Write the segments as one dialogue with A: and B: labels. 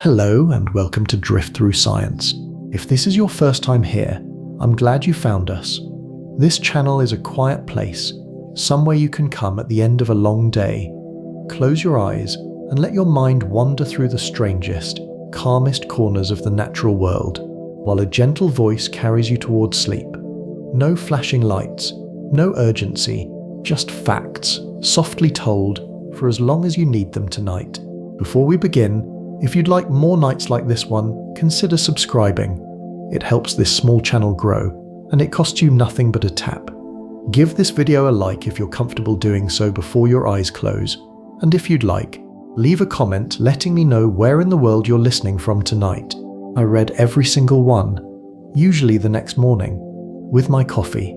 A: Hello and welcome to Drift Through Science. If this is your first time here, I'm glad you found us. This channel is a quiet place, somewhere you can come at the end of a long day. Close your eyes and let your mind wander through the strangest, calmest corners of the natural world, while a gentle voice carries you towards sleep. No flashing lights, no urgency, just facts, softly told, for as long as you need them tonight. Before we begin, if you'd like more nights like this one, consider subscribing. It helps this small channel grow, and it costs you nothing but a tap. Give this video a like if you're comfortable doing so before your eyes close, and if you'd like, leave a comment letting me know where in the world you're listening from tonight. I read every single one, usually the next morning, with my coffee,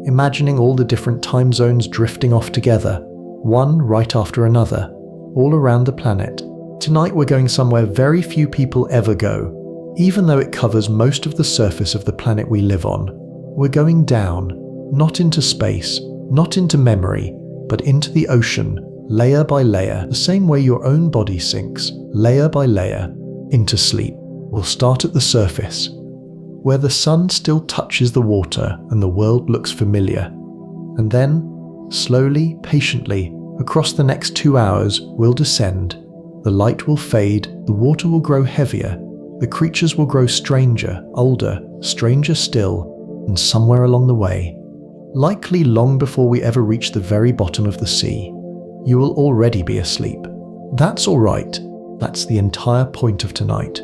A: imagining all the different time zones drifting off together, one right after another, all around the planet. Tonight we're going somewhere very few people ever go, even though it covers most of the surface of the planet we live on. We're going down, not into space, not into memory, but into the ocean, layer by layer, the same way your own body sinks, layer by layer, into sleep. We'll start at the surface, where the sun still touches the water and the world looks familiar. And then, slowly, patiently, across the next 2 hours, we'll descend. The light will fade, the water will grow heavier, the creatures will grow stranger, older, stranger still, and somewhere along the way, likely long before we ever reach the very bottom of the sea, you will already be asleep. That's all right. That's the entire point of tonight.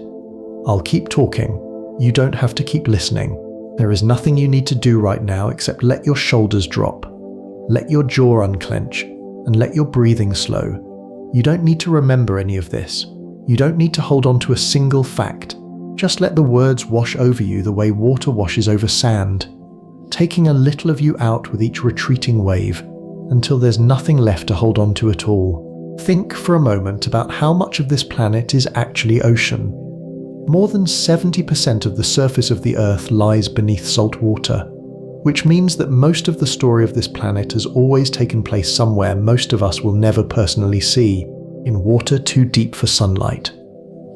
A: I'll keep talking. You don't have to keep listening. There is nothing you need to do right now except let your shoulders drop, let your jaw unclench, and let your breathing slow. You don't need to remember any of this. You don't need to hold on to a single fact. Just let the words wash over you the way water washes over sand, taking a little of you out with each retreating wave, until there's nothing left to hold on to at all. Think for a moment about how much of this planet is actually ocean. More than 70% of the surface of the Earth lies beneath salt water, which means that most of the story of this planet has always taken place somewhere most of us will never personally see, in water too deep for sunlight,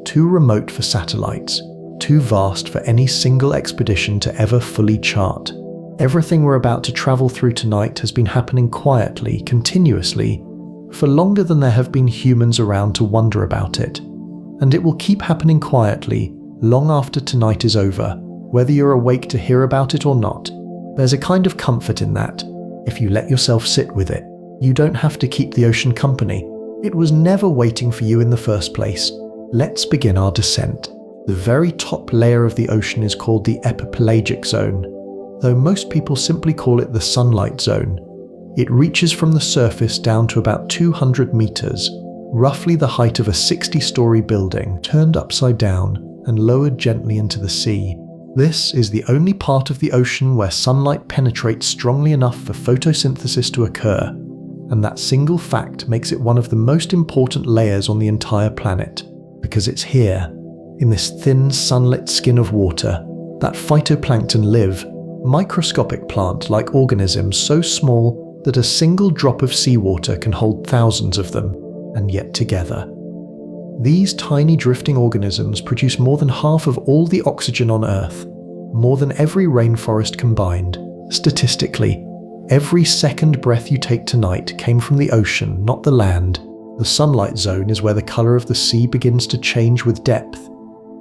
A: too remote for satellites, too vast for any single expedition to ever fully chart. Everything we're about to travel through tonight has been happening quietly, continuously, for longer than there have been humans around to wonder about it. And it will keep happening quietly, long after tonight is over, whether you're awake to hear about it or not. There's a kind of comfort in that, if you let yourself sit with it. You don't have to keep the ocean company. It was never waiting for you in the first place. Let's begin our descent. The very top layer of the ocean is called the epipelagic zone, though most people simply call it the sunlight zone. It reaches from the surface down to about 200 meters, roughly the height of a 60-story building, turned upside down and lowered gently into the sea. This is the only part of the ocean where sunlight penetrates strongly enough for photosynthesis to occur, and that single fact makes it one of the most important layers on the entire planet, because it's here, in this thin sunlit skin of water, that phytoplankton live, microscopic plant-like organisms so small that a single drop of seawater can hold thousands of them, and yet together. These tiny drifting organisms produce more than half of all the oxygen on Earth, more than every rainforest combined. Statistically, every second breath you take tonight came from the ocean, not the land. The sunlight zone is where the color of the sea begins to change with depth,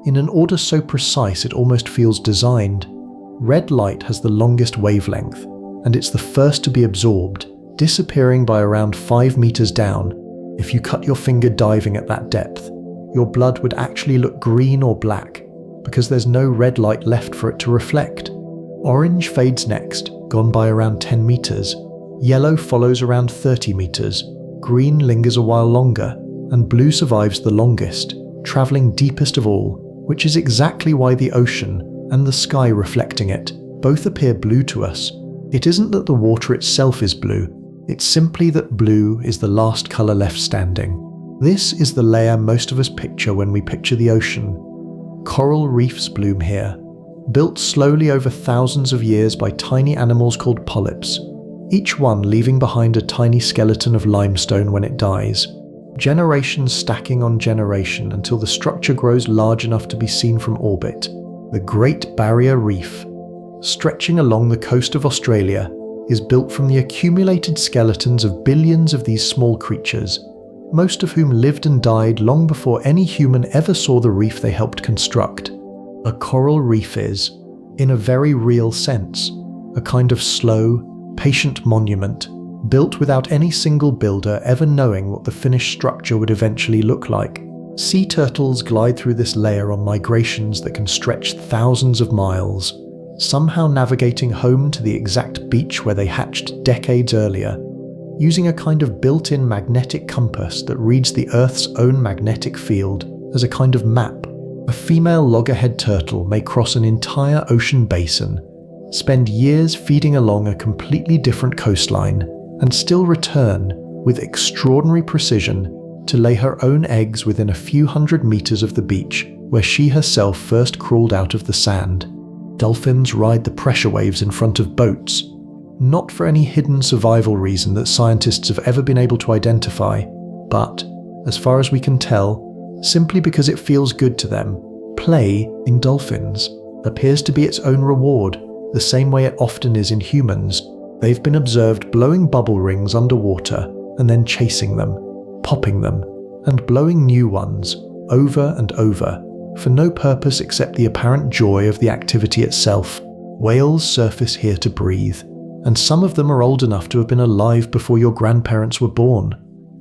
A: in an order so precise it almost feels designed. Red light has the longest wavelength, and it's the first to be absorbed, disappearing by around 5 meters down. If you cut your finger diving at that depth, your blood would actually look green or black, because there's no red light left for it to reflect. Orange fades next, gone by around 10 meters. Yellow follows around 30 meters. Green lingers a while longer, and blue survives the longest, traveling deepest of all, which is exactly why the ocean and the sky reflecting it both appear blue to us. It isn't that the water itself is blue, it's simply that blue is the last color left standing. This is the layer most of us picture when we picture the ocean. Coral reefs bloom here, built slowly over thousands of years by tiny animals called polyps, each one leaving behind a tiny skeleton of limestone when it dies. generations stacking on generation until the structure grows large enough to be seen from orbit. The Great Barrier Reef, stretching along the coast of Australia, is built from the accumulated skeletons of billions of these small creatures, most of whom lived and died long before any human ever saw the reef they helped construct. A coral reef is, in a very real sense, a kind of slow, patient monument, built without any single builder ever knowing what the finished structure would eventually look like. Sea turtles glide through this layer on migrations that can stretch thousands of miles, somehow navigating home to the exact beach where they hatched decades earlier, using a kind of built-in magnetic compass that reads the Earth's own magnetic field as a kind of map. A female loggerhead turtle may cross an entire ocean basin, spend years feeding along a completely different coastline, and still return, with extraordinary precision, to lay her own eggs within a few hundred meters of the beach where she herself first crawled out of the sand. Dolphins ride the pressure waves in front of boats, not for any hidden survival reason that scientists have ever been able to identify, but, as far as we can tell, simply because it feels good to them. Play, in dolphins, appears to be its own reward, the same way it often is in humans. They've been observed blowing bubble rings underwater and then chasing them, popping them, and blowing new ones, over and over, for no purpose except the apparent joy of the activity itself. Whales surface here to breathe, and some of them are old enough to have been alive before your grandparents were born.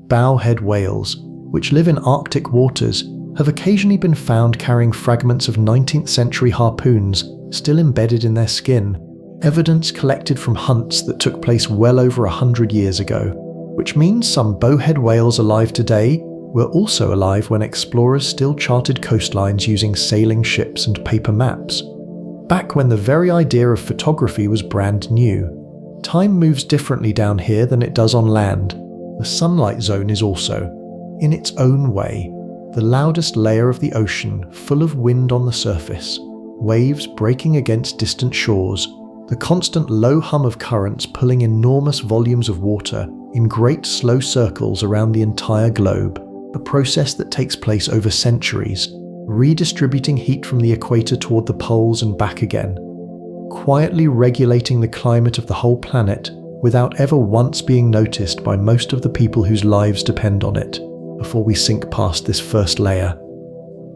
A: Bowhead whales, which live in Arctic waters, have occasionally been found carrying fragments of 19th century harpoons still embedded in their skin, evidence collected from hunts that took place well over 100 years ago, which means some bowhead whales alive today were also alive when explorers still charted coastlines using sailing ships and paper maps, back when the very idea of photography was brand new. Time moves differently down here than it does on land. The sunlight zone is also, in its own way, the loudest layer of the ocean, full of wind on the surface, waves breaking against distant shores, the constant low hum of currents pulling enormous volumes of water in great slow circles around the entire globe, a process that takes place over centuries, redistributing heat from the equator toward the poles and back again, quietly regulating the climate of the whole planet without ever once being noticed by most of the people whose lives depend on it, before we sink past this first layer.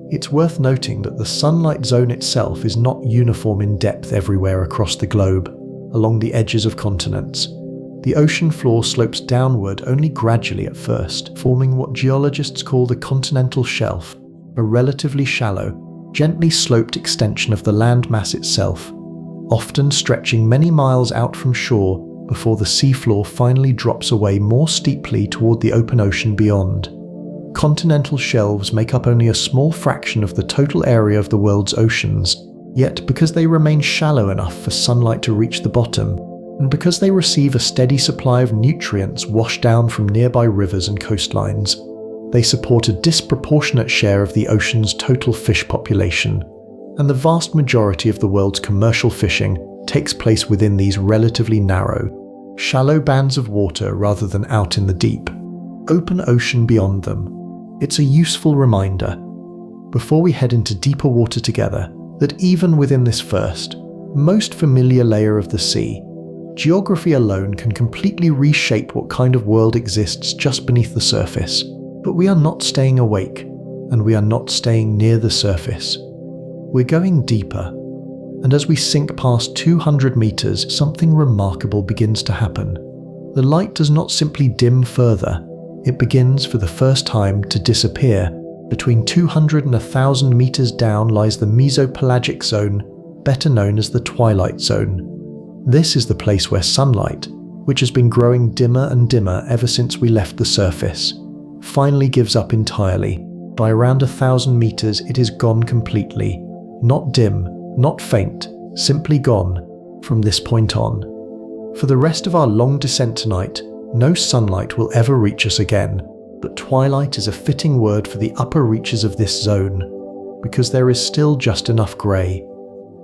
A: It's worth noting that the sunlight zone itself is not uniform in depth everywhere across the globe, along the edges of continents. The ocean floor slopes downward only gradually at first, forming what geologists call the continental shelf, a relatively shallow, gently sloped extension of the landmass itself, often stretching many miles out from shore before the seafloor finally drops away more steeply toward the open ocean beyond. Continental shelves make up only a small fraction of the total area of the world's oceans, yet because they remain shallow enough for sunlight to reach the bottom, and because they receive a steady supply of nutrients washed down from nearby rivers and coastlines, they support a disproportionate share of the ocean's total fish population, and the vast majority of the world's commercial fishing takes place within these relatively narrow, shallow bands of water rather than out in the deep, open ocean beyond them. It's a useful reminder, before we head into deeper water together, that even within this first, most familiar layer of the sea, geography alone can completely reshape what kind of world exists just beneath the surface. But we are not staying awake, and we are not staying near the surface. We're going deeper, and as we sink past 200 meters, something remarkable begins to happen. The light does not simply dim further, it begins for the first time to disappear. Between 200 and 1,000 meters down lies the mesopelagic zone, better known as the twilight zone. This is the place where sunlight, which has been growing dimmer and dimmer ever since we left the surface, finally gives up entirely. By around 1,000 meters, it is gone completely. Not dim, not faint, simply gone, from this point on. For the rest of our long descent tonight, no sunlight will ever reach us again, but twilight is a fitting word for the upper reaches of this zone, because there is still just enough grey,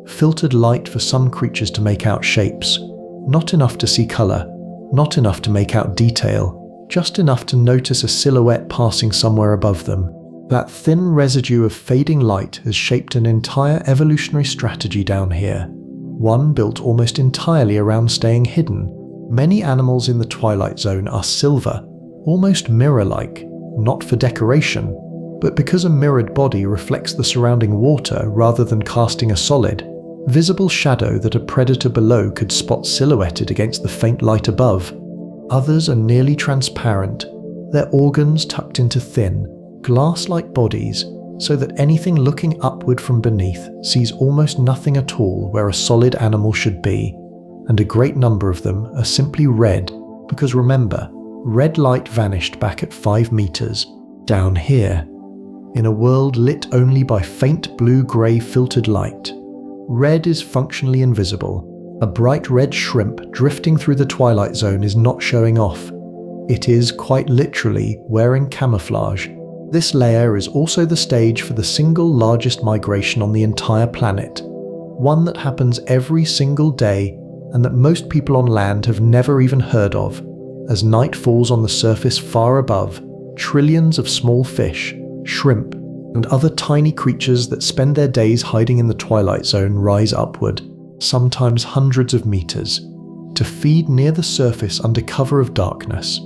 A: filtered light for some creatures to make out shapes, not enough to see colour, not enough to make out detail, just enough to notice a silhouette passing somewhere above them. That thin residue of fading light has shaped an entire evolutionary strategy down here, one built almost entirely around staying hidden. Many animals in the twilight zone are silver, almost mirror-like, not for decoration, but because a mirrored body reflects the surrounding water rather than casting a solid, visible shadow that a predator below could spot silhouetted against the faint light above. Others are nearly transparent, their organs tucked into thin, glass-like bodies so that anything looking upward from beneath sees almost nothing at all where a solid animal should be, and a great number of them are simply red because remember, red light vanished back at 5 meters. Down here, in a world lit only by faint blue-grey filtered light, red is functionally invisible. A bright red shrimp drifting through the twilight zone is not showing off. It is, quite literally, wearing camouflage. This layer is also the stage for the single largest migration on the entire planet, one that happens every single day and that most people on land have never even heard of. As night falls on the surface far above, trillions of small fish, shrimp, and other tiny creatures that spend their days hiding in the twilight zone rise upward, sometimes hundreds of meters, to feed near the surface under cover of darkness,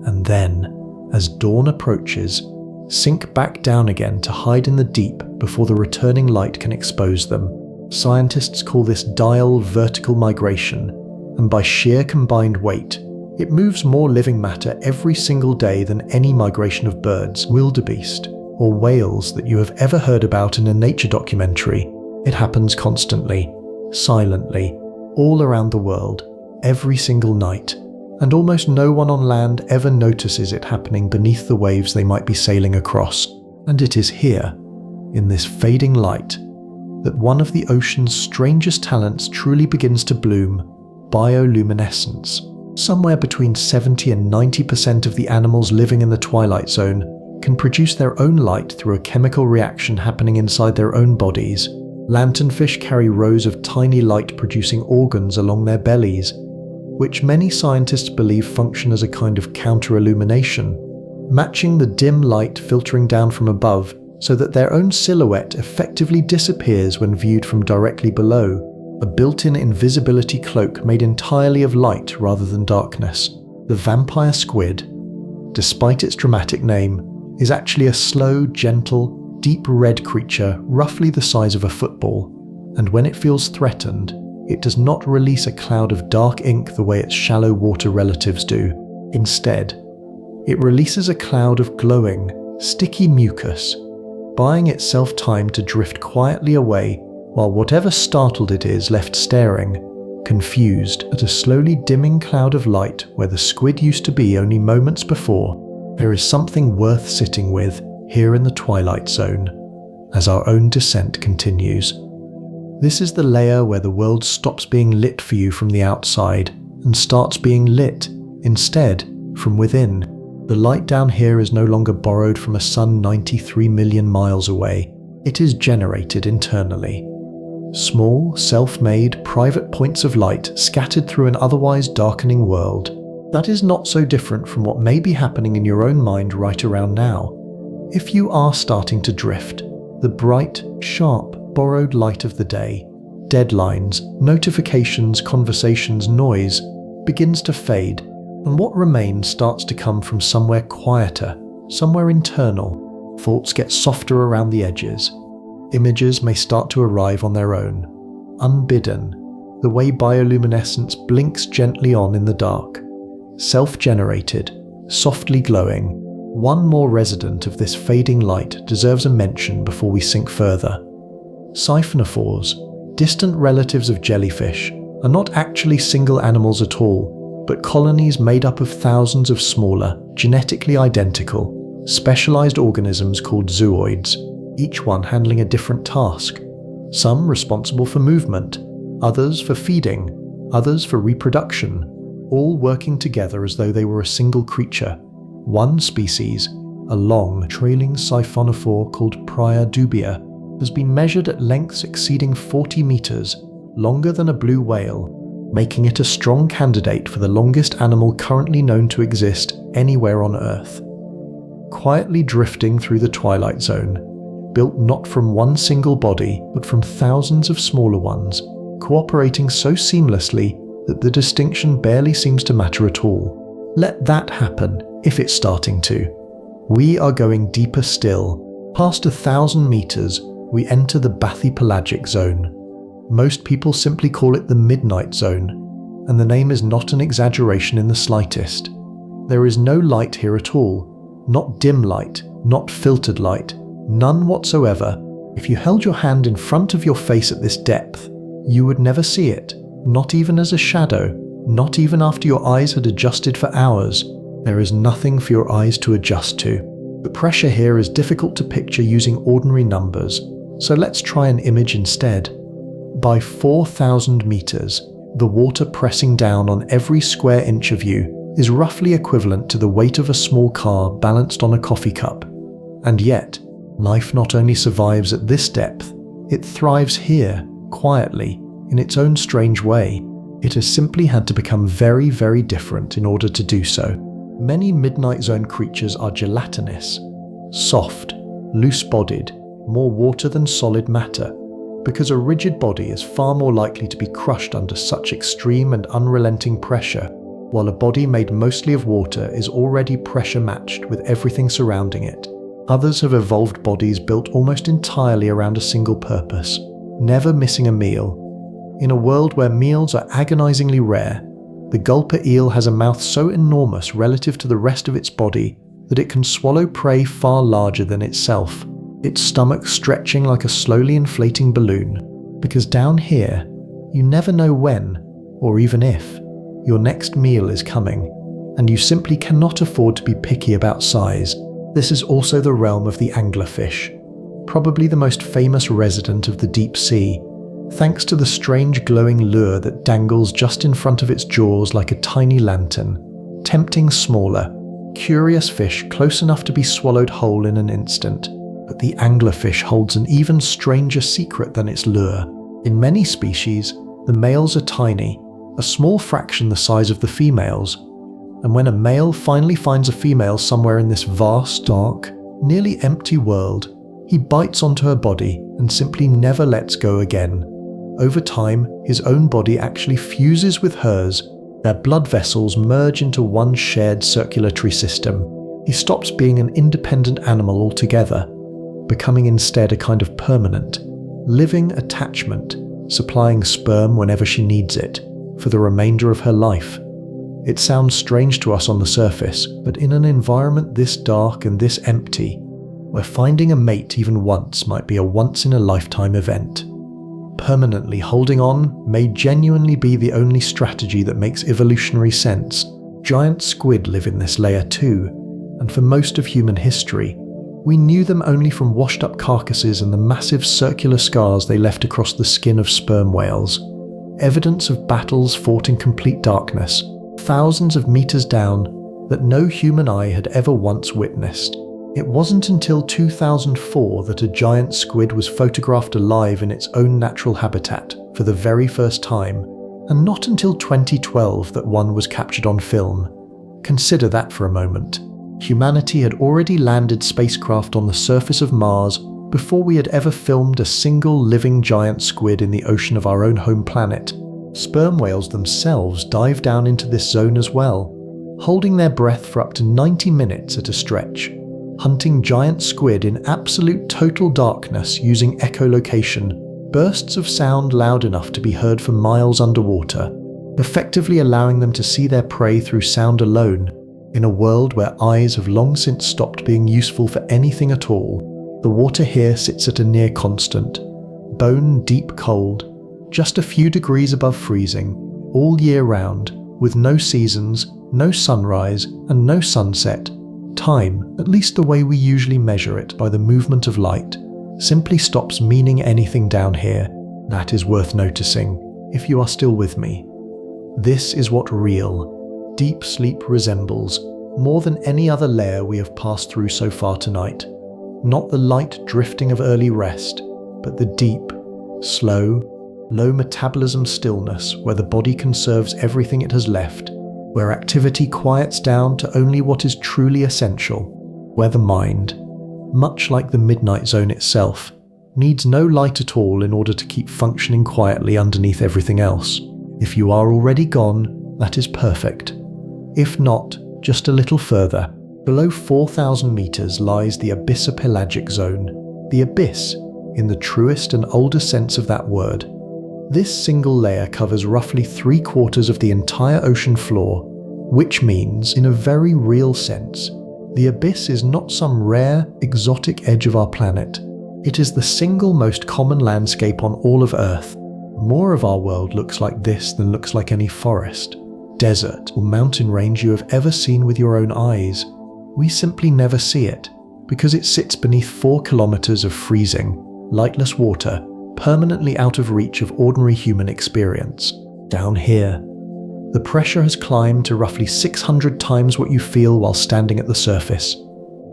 A: and then, as dawn approaches, sink back down again to hide in the deep before the returning light can expose them. Scientists call this diel vertical migration, and by sheer combined weight, it moves more living matter every single day than any migration of birds, wildebeest, or whales that you have ever heard about in a nature documentary. It happens constantly, silently, all around the world, every single night, and almost no one on land ever notices it happening beneath the waves they might be sailing across. And it is here, in this fading light, that one of the ocean's strangest talents truly begins to bloom: bioluminescence. Somewhere between 70 and 90% of the animals living in the twilight zone can produce their own light through a chemical reaction happening inside their own bodies. Lanternfish carry rows of tiny light-producing organs along their bellies, which many scientists believe function as a kind of counter-illumination, matching the dim light filtering down from above so that their own silhouette effectively disappears when viewed from directly below, a built-in invisibility cloak made entirely of light rather than darkness. The vampire squid, despite its dramatic name, is actually a slow, gentle, deep red creature roughly the size of a football, and when it feels threatened, it does not release a cloud of dark ink the way its shallow water relatives do. Instead, it releases a cloud of glowing, sticky mucus, buying itself time to drift quietly away while whatever startled it is left staring, confused, at a slowly dimming cloud of light where the squid used to be only moments before. There is something worth sitting with here in the twilight zone, as our own descent continues. This is the layer where the world stops being lit for you from the outside and starts being lit, instead, from within. The light down here is no longer borrowed from a sun 93 million miles away. It is generated internally. Small, self-made, private points of light scattered through an otherwise darkening world. That is not so different from what may be happening in your own mind right around now. If you are starting to drift, the bright, sharp, borrowed light of the day, deadlines, notifications, conversations, noise, begins to fade, and what remains starts to come from somewhere quieter, somewhere internal. Thoughts get softer around the edges. Images may start to arrive on their own, unbidden, the way bioluminescence blinks gently on in the dark. Self-generated, softly glowing. One more resident of this fading light deserves a mention before we sink further. Siphonophores, distant relatives of jellyfish, are not actually single animals at all, but colonies made up of thousands of smaller, genetically identical, specialized organisms called zooids, each one handling a different task. Some responsible for movement, others for feeding, others for reproduction, all working together as though they were a single creature. One species, a long, trailing siphonophore called Prior dubia, has been measured at lengths exceeding 40 meters, longer than a blue whale. making it a strong candidate for the longest animal currently known to exist anywhere on Earth. Quietly drifting through the twilight zone, built not from one single body, but from thousands of smaller ones, cooperating so seamlessly that the distinction barely seems to matter at all. Let that happen, if it's starting to. We are going deeper still. Past 1,000 meters, we enter the bathypelagic zone. Most people simply call it the midnight zone, and the name is not an exaggeration in the slightest. There is no light here at all, not dim light, not filtered light, none whatsoever. If you held your hand in front of your face at this depth, you would never see it, not even as a shadow, not even after your eyes had adjusted for hours. There is nothing for your eyes to adjust to. The pressure here is difficult to picture using ordinary numbers, so let's try an image instead. By 4,000 meters, the water pressing down on every square inch of you is roughly equivalent to the weight of a small car balanced on a coffee cup. And yet, life not only survives at this depth, it thrives here, quietly, in its own strange way. It has simply had to become very, very different in order to do so. Many midnight zone creatures are gelatinous, soft, loose-bodied, more water than solid matter, because a rigid body is far more likely to be crushed under such extreme and unrelenting pressure, while a body made mostly of water is already pressure-matched with everything surrounding it. Others have evolved bodies built almost entirely around a single purpose, never missing a meal. In a world where meals are agonizingly rare, the gulper eel has a mouth so enormous relative to the rest of its body that it can swallow prey far larger than itself, its stomach stretching like a slowly inflating balloon. Because down here, you never know when, or even if, your next meal is coming, and you simply cannot afford to be picky about size. This is also the realm of the anglerfish, probably the most famous resident of the deep sea, thanks to the strange glowing lure that dangles just in front of its jaws like a tiny lantern, tempting smaller, curious fish close enough to be swallowed whole in an instant. But the anglerfish holds an even stranger secret than its lure. In many species, the males are tiny, a small fraction the size of the females, and when a male finally finds a female somewhere in this vast, dark, nearly empty world, he bites onto her body and simply never lets go again. Over time, his own body actually fuses with hers. Their blood vessels merge into one shared circulatory system. He stops being an independent animal altogether, becoming instead a kind of permanent, living attachment, supplying sperm whenever she needs it, for the remainder of her life. It sounds strange to us on the surface, but in an environment this dark and this empty, where finding a mate even once might be a once-in-a-lifetime event, permanently holding on may genuinely be the only strategy that makes evolutionary sense. Giant squid live in this layer too, and for most of human history, we knew them only from washed-up carcasses and the massive circular scars they left across the skin of sperm whales. Evidence of battles fought in complete darkness, thousands of meters down, that no human eye had ever once witnessed. It wasn't until 2004 that a giant squid was photographed alive in its own natural habitat for the very first time, and not until 2012 that one was captured on film. Consider that for a moment. Humanity had already landed spacecraft on the surface of Mars before we had ever filmed a single living giant squid in the ocean of our own home planet. Sperm whales themselves dive down into this zone as well, holding their breath for up to 90 minutes at a stretch, hunting giant squid in absolute total darkness using echolocation, bursts of sound loud enough to be heard for miles underwater, effectively allowing them to see their prey through sound alone. In a world where eyes have long since stopped being useful for anything at all, the water here sits at a near constant, bone-deep cold, just a few degrees above freezing, all year round, with no seasons, no sunrise, and no sunset. Time, at least the way we usually measure it by the movement of light, simply stops meaning anything down here. That is worth noticing, if you are still with me. This is what real, deep sleep resembles, more than any other layer we have passed through so far tonight. Not the light drifting of early rest, but the deep, slow, low metabolism stillness where the body conserves everything it has left, where activity quiets down to only what is truly essential, where the mind, much like the midnight zone itself, needs no light at all in order to keep functioning quietly underneath everything else. If you are already gone, that is perfect. If not, just a little further, below 4,000 meters lies the abyssopelagic zone, the abyss in the truest and oldest sense of that word. This single layer covers roughly 3/4 of the entire ocean floor, which means, in a very real sense, the abyss is not some rare, exotic edge of our planet. It is the single most common landscape on all of Earth. More of our world looks like this than looks like any forest, desert, or mountain range you have ever seen with your own eyes. We simply never see it, because it sits beneath 4 kilometers of freezing, lightless water, permanently out of reach of ordinary human experience. Down here, the pressure has climbed to roughly 600 times what you feel while standing at the surface.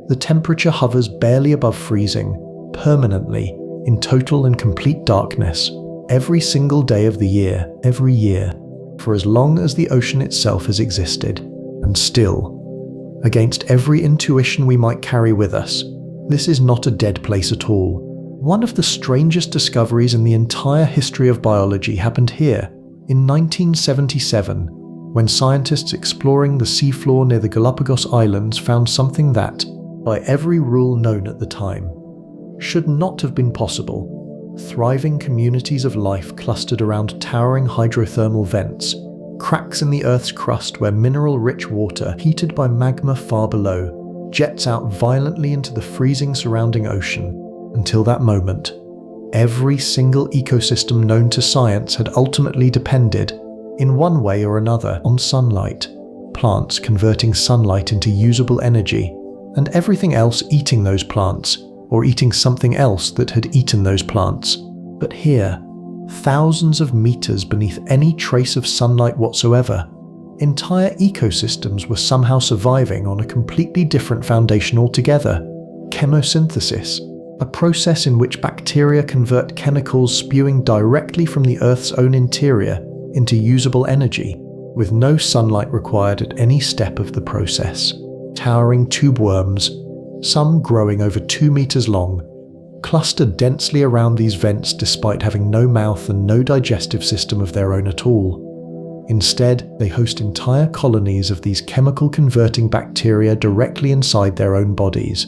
A: The temperature hovers barely above freezing, permanently, in total and complete darkness, every single day of the year, every year, for as long as the ocean itself has existed. And still, against every intuition we might carry with us, this is not a dead place at all. One of the strangest discoveries in the entire history of biology happened here in 1977, when scientists exploring the seafloor near the Galapagos Islands found something that, by every rule known at the time, should not have been possible. Thriving communities of life clustered around towering hydrothermal vents, cracks in the Earth's crust where mineral-rich water, heated by magma far below, jets out violently into the freezing surrounding ocean. Until that moment, every single ecosystem known to science had ultimately depended, in one way or another, on sunlight. Plants converting sunlight into usable energy, and everything else eating those plants, or eating something else that had eaten those plants. But here, thousands of meters beneath any trace of sunlight whatsoever, entire ecosystems were somehow surviving on a completely different foundation altogether: chemosynthesis, a process in which bacteria convert chemicals spewing directly from the Earth's own interior into usable energy, with no sunlight required at any step of the process. Towering tube worms, some growing over 2 meters long, clustered densely around these vents despite having no mouth and no digestive system of their own at all. Instead, they host entire colonies of these chemical-converting bacteria directly inside their own bodies,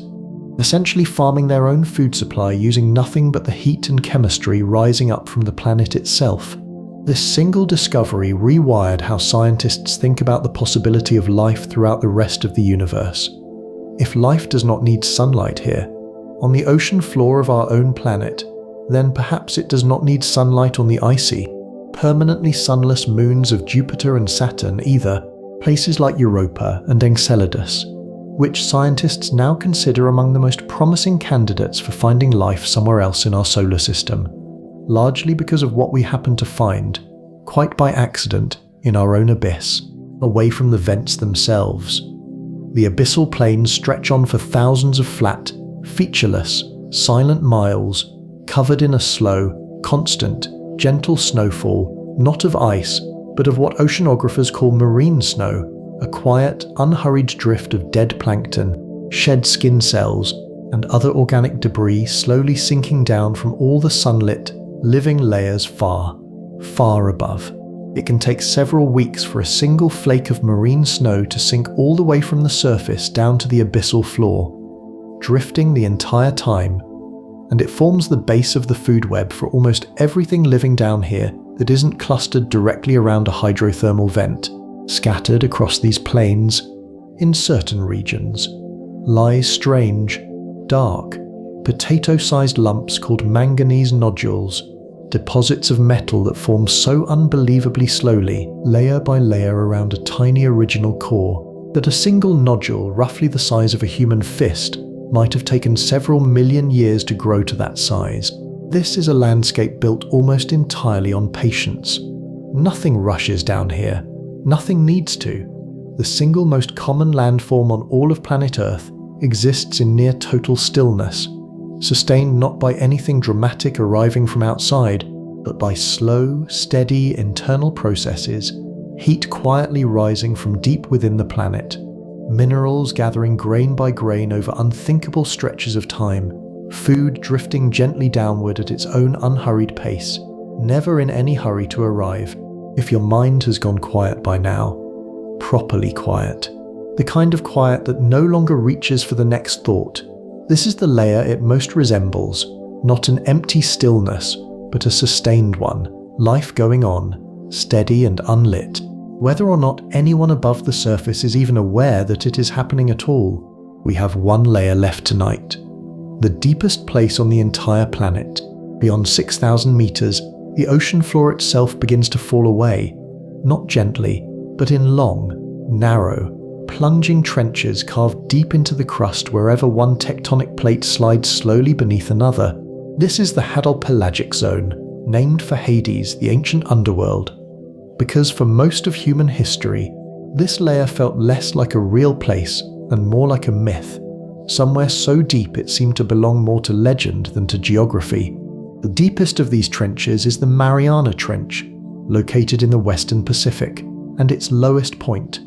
A: essentially farming their own food supply using nothing but the heat and chemistry rising up from the planet itself. This single discovery rewired how scientists think about the possibility of life throughout the rest of the universe. If life does not need sunlight here, on the ocean floor of our own planet, then perhaps it does not need sunlight on the icy, permanently sunless moons of Jupiter and Saturn either, places like Europa and Enceladus, which scientists now consider among the most promising candidates for finding life somewhere else in our solar system, largely because of what we happen to find, quite by accident, in our own abyss, away from the vents themselves. The abyssal plains stretch on for thousands of flat, featureless, silent miles, covered in a slow, constant, gentle snowfall, not of ice, but of what oceanographers call marine snow, a quiet, unhurried drift of dead plankton, shed skin cells, and other organic debris slowly sinking down from all the sunlit, living layers far, far above. It can take several weeks for a single flake of marine snow to sink all the way from the surface down to the abyssal floor, drifting the entire time, and it forms the base of the food web for almost everything living down here that isn't clustered directly around a hydrothermal vent. Scattered across these plains, in certain regions, lie strange, dark, potato-sized lumps called manganese nodules, deposits of metal that form so unbelievably slowly, layer by layer around a tiny original core, that a single nodule roughly the size of a human fist might have taken several million years to grow to that size. This is a landscape built almost entirely on patience. Nothing rushes down here. Nothing needs to. The single most common landform on all of planet Earth exists in near total stillness, sustained not by anything dramatic arriving from outside, but by slow, steady internal processes, heat quietly rising from deep within the planet, minerals gathering grain by grain over unthinkable stretches of time, food drifting gently downward at its own unhurried pace, never in any hurry to arrive. If your mind has gone quiet by now, properly quiet, the kind of quiet that no longer reaches for the next thought, this is the layer it most resembles, not an empty stillness, but a sustained one, life going on, steady and unlit. Whether or not anyone above the surface is even aware that it is happening at all, we have one layer left tonight. The deepest place on the entire planet. Beyond 6,000 meters, the ocean floor itself begins to fall away, not gently, but in long, narrow, plunging trenches carved deep into the crust wherever one tectonic plate slides slowly beneath another. This is the Hadal-Pelagic Zone, named for Hades, the ancient underworld, because for most of human history, this layer felt less like a real place and more like a myth, somewhere so deep it seemed to belong more to legend than to geography. The deepest of these trenches is the Mariana Trench, located in the Western Pacific, and its lowest point,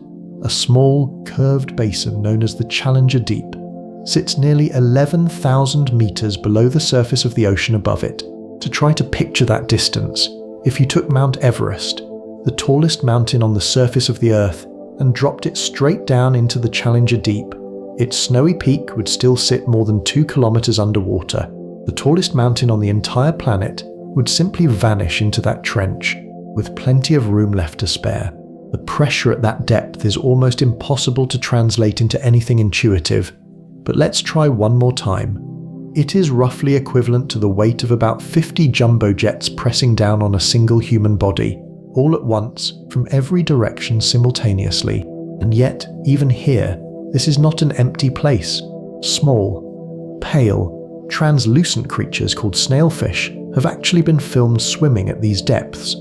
A: a small, curved basin known as the Challenger Deep, sits nearly 11,000 meters below the surface of the ocean above it. To try to picture that distance, if you took Mount Everest, the tallest mountain on the surface of the Earth, and dropped it straight down into the Challenger Deep, its snowy peak would still sit more than 2 kilometers underwater. The tallest mountain on the entire planet would simply vanish into that trench, with plenty of room left to spare. The pressure at that depth is almost impossible to translate into anything intuitive, but let's try one more time. It is roughly equivalent to the weight of about 50 jumbo jets pressing down on a single human body, all at once, from every direction simultaneously. And yet, even here, this is not an empty place. Small, pale, translucent creatures called snailfish have actually been filmed swimming at these depths.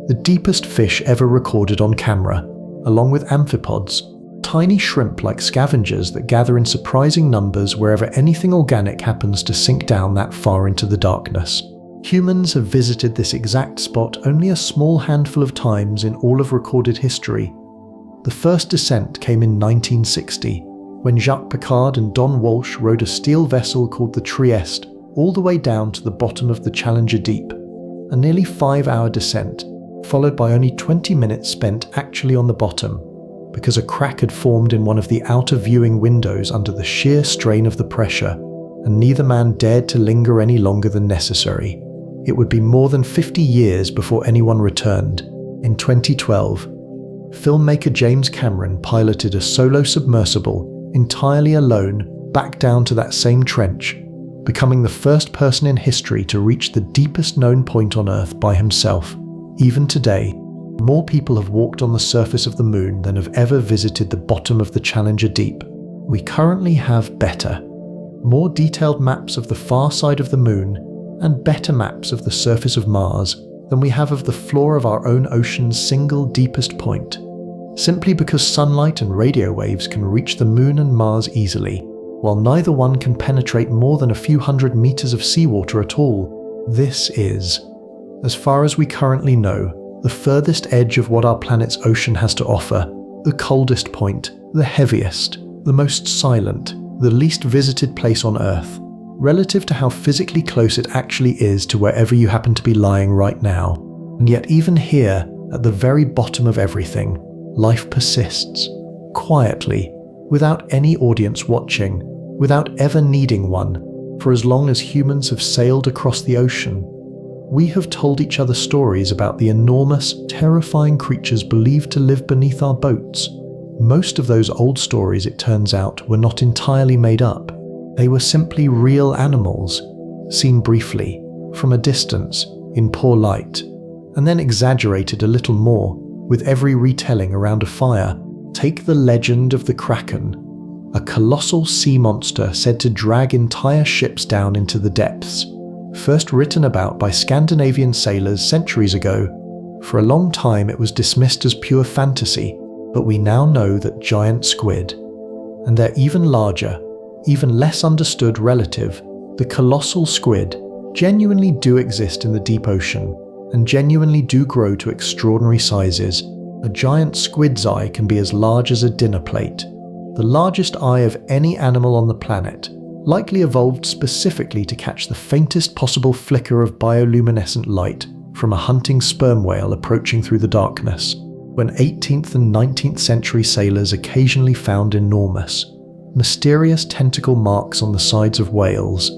A: The deepest fish ever recorded on camera, along with amphipods, tiny shrimp-like scavengers that gather in surprising numbers wherever anything organic happens to sink down that far into the darkness. Humans have visited this exact spot only a small handful of times in all of recorded history. The first descent came in 1960, when Jacques Piccard and Don Walsh rowed a steel vessel called the Trieste all the way down to the bottom of the Challenger Deep, a nearly 5-hour descent, followed by only 20 minutes spent actually on the bottom, because a crack had formed in one of the outer viewing windows under the sheer strain of the pressure, and neither man dared to linger any longer than necessary. It would be more than 50 years before anyone returned. In 2012, filmmaker James Cameron piloted a solo submersible entirely alone back down to that same trench, becoming the first person in history to reach the deepest known point on Earth by himself. Even today, more people have walked on the surface of the moon than have ever visited the bottom of the Challenger Deep. We currently have better, more detailed maps of the far side of the moon and better maps of the surface of Mars than we have of the floor of our own ocean's single deepest point, simply because sunlight and radio waves can reach the moon and Mars easily, while neither one can penetrate more than a few hundred meters of seawater at all. This is, as far as we currently know, the furthest edge of what our planet's ocean has to offer, the coldest point, the heaviest, the most silent, the least visited place on Earth, relative to how physically close it actually is to wherever you happen to be lying right now. And yet even here, at the very bottom of everything, life persists, quietly, without any audience watching, without ever needing one. For as long as humans have sailed across the ocean, we have told each other stories about the enormous, terrifying creatures believed to live beneath our boats. Most of those old stories, it turns out, were not entirely made up. They were simply real animals, seen briefly, from a distance, in poor light, and then exaggerated a little more with every retelling around a fire. Take the legend of the Kraken, a colossal sea monster said to drag entire ships down into the depths. First written about by Scandinavian sailors centuries ago, for a long time it was dismissed as pure fantasy, but we now know that giant squid, and their even larger, even less understood relative, the colossal squid, genuinely do exist in the deep ocean. and genuinely do grow to extraordinary sizes. A giant squid's eye can be as large as a dinner plate, the largest eye of any animal on the planet, likely evolved specifically to catch the faintest possible flicker of bioluminescent light from a hunting sperm whale approaching through the darkness. When 18th and 19th century sailors occasionally found enormous, mysterious tentacle marks on the sides of whales,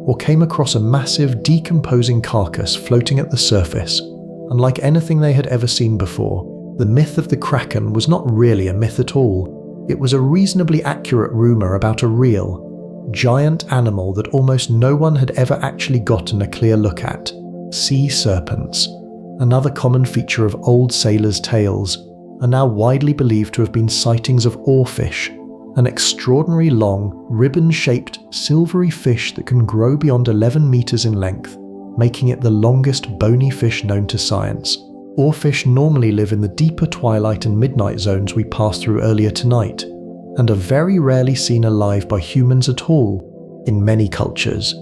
A: or came across a massive decomposing carcass floating at the surface, unlike anything they had ever seen before, the myth of the Kraken was not really a myth at all. It was a reasonably accurate rumor about a real, giant animal that almost no one had ever actually gotten a clear look at. Sea serpents, another common feature of old sailors' tales, are now widely believed to have been sightings of oarfish, an extraordinary long, ribbon-shaped, silvery fish that can grow beyond 11 meters in length, making it the longest bony fish known to science. Oarfish normally live in the deeper twilight and midnight zones we passed through earlier tonight, and are very rarely seen alive by humans at all in many cultures.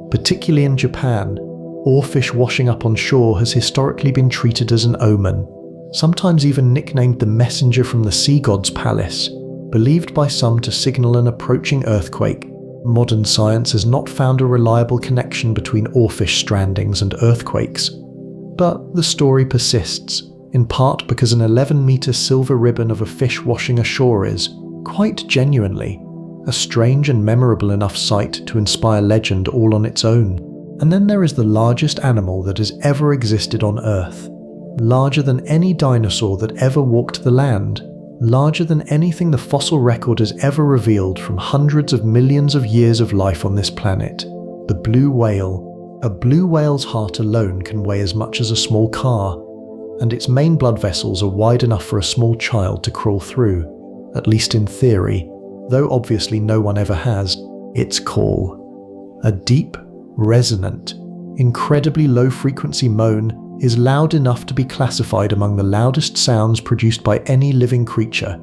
A: Particularly in Japan, oarfish washing up on shore has historically been treated as an omen, sometimes even nicknamed the messenger from the sea god's palace, believed by some to signal an approaching earthquake. Modern science has not found a reliable connection between oarfish strandings and earthquakes, but the story persists, in part because an 11-meter silver ribbon of a fish washing ashore is, quite genuinely, a strange and memorable enough sight to inspire legend all on its own. And then there is the largest animal that has ever existed on Earth, larger than any dinosaur that ever walked the land, larger than anything the fossil record has ever revealed from hundreds of millions of years of life on this planet, the blue whale. A blue whale's heart alone can weigh as much as a small car, and its main blood vessels are wide enough for a small child to crawl through, at least in theory, though obviously no one ever has. Its call, a deep, resonant, incredibly low-frequency moan, is loud enough to be classified among the loudest sounds produced by any living creature,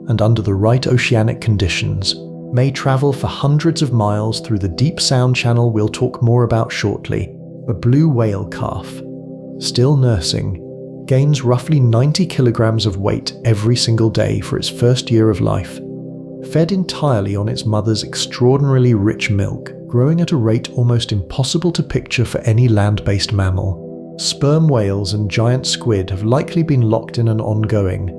A: and under the right oceanic conditions, may travel for hundreds of miles through the deep sound channel we'll talk more about shortly. A blue whale calf, still nursing, gains roughly 90 kilograms of weight every single day for its first year of life, fed entirely on its mother's extraordinarily rich milk, growing at a rate almost impossible to picture for any land-based mammal. Sperm whales and giant squid have likely been locked in an ongoing,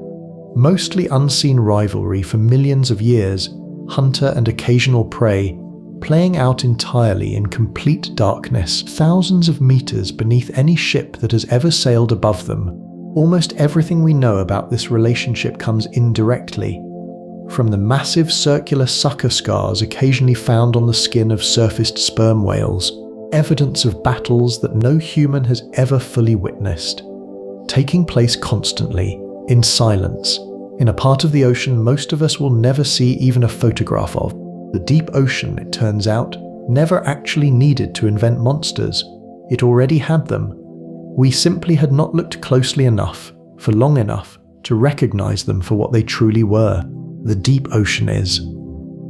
A: mostly unseen rivalry for millions of years, hunter and occasional prey, playing out entirely in complete darkness, thousands of meters beneath any ship that has ever sailed above them. Almost everything we know about this relationship comes indirectly, from the massive circular sucker scars occasionally found on the skin of surfaced sperm whales, evidence of battles that no human has ever fully witnessed, taking place constantly, in silence, in a part of the ocean most of us will never see even a photograph of. The deep ocean, it turns out, never actually needed to invent monsters. It already had them. We simply had not looked closely enough, for long enough, to recognize them for what they truly were. The deep ocean is,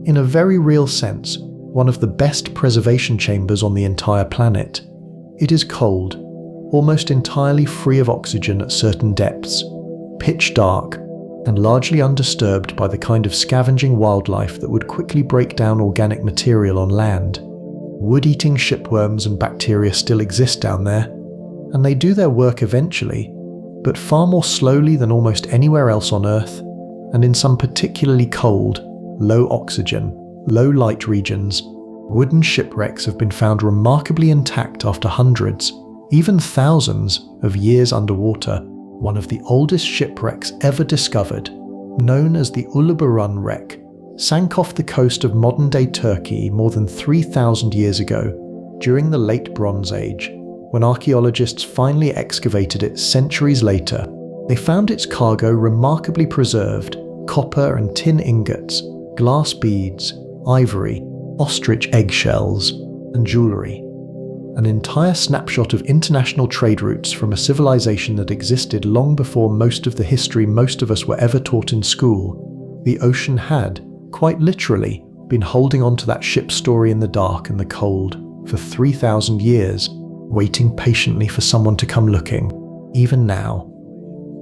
A: in a very real sense, one of the best preservation chambers on the entire planet. It is cold, almost entirely free of oxygen at certain depths, pitch dark, and largely undisturbed by the kind of scavenging wildlife that would quickly break down organic material on land. Wood-eating shipworms and bacteria still exist down there, and they do their work eventually, but far more slowly than almost anywhere else on Earth, and in some particularly cold, low oxygen, low light regions. Wooden shipwrecks have been found remarkably intact after hundreds, even thousands, of years underwater. One of the oldest shipwrecks ever discovered, known as the Uluburun wreck, sank off the coast of modern-day Turkey more than 3,000 years ago, during the Late Bronze Age. When archaeologists finally excavated it centuries later, they found its cargo remarkably preserved: copper and tin ingots, glass beads, ivory, ostrich eggshells, and jewelry. An entire snapshot of international trade routes from a civilization that existed long before most of the history most of us were ever taught in school. The ocean had, quite literally, been holding on to that ship's story in the dark and the cold for 3,000 years. waiting patiently for someone to come looking, even now.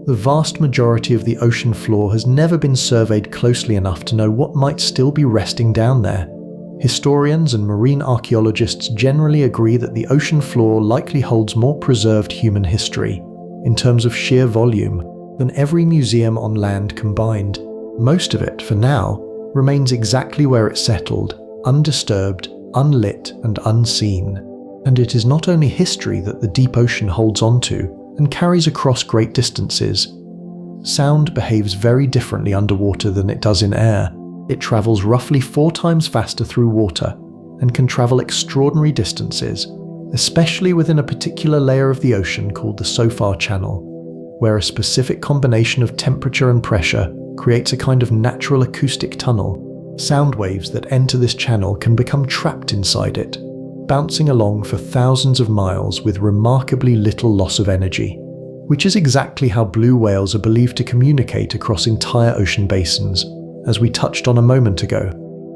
A: The vast majority of the ocean floor has never been surveyed closely enough to know what might still be resting down there. Historians and marine archaeologists generally agree that the ocean floor likely holds more preserved human history, in terms of sheer volume, than every museum on land combined. Most of it, for now, remains exactly where it settled, undisturbed, unlit, and unseen. And it is not only history that the deep ocean holds onto and carries across great distances. Sound behaves very differently underwater than it does in air. It travels roughly 4 times faster through water and can travel extraordinary distances, especially within a particular layer of the ocean called the SOFAR channel, where a specific combination of temperature and pressure creates a kind of natural acoustic tunnel. Sound waves that enter this channel can become trapped inside it, bouncing along for thousands of miles with remarkably little loss of energy, which is exactly how blue whales are believed to communicate across entire ocean basins, as we touched on a moment ago,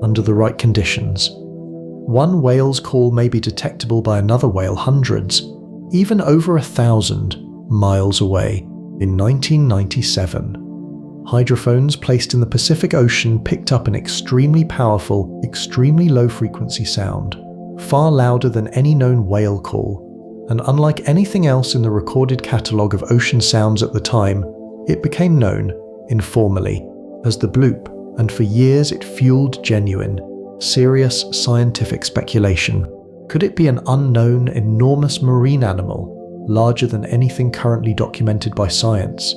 A: under the right conditions. One whale's call may be detectable by another whale hundreds, even over 1,000 miles away. In 1997, hydrophones placed in the Pacific Ocean picked up an extremely powerful, extremely low-frequency sound, far louder than any known whale call, and unlike anything else in the recorded catalogue of ocean sounds at the time, it became known, informally, as the bloop, and for years it fueled genuine, serious scientific speculation. Could it be an unknown, enormous marine animal, larger than anything currently documented by science?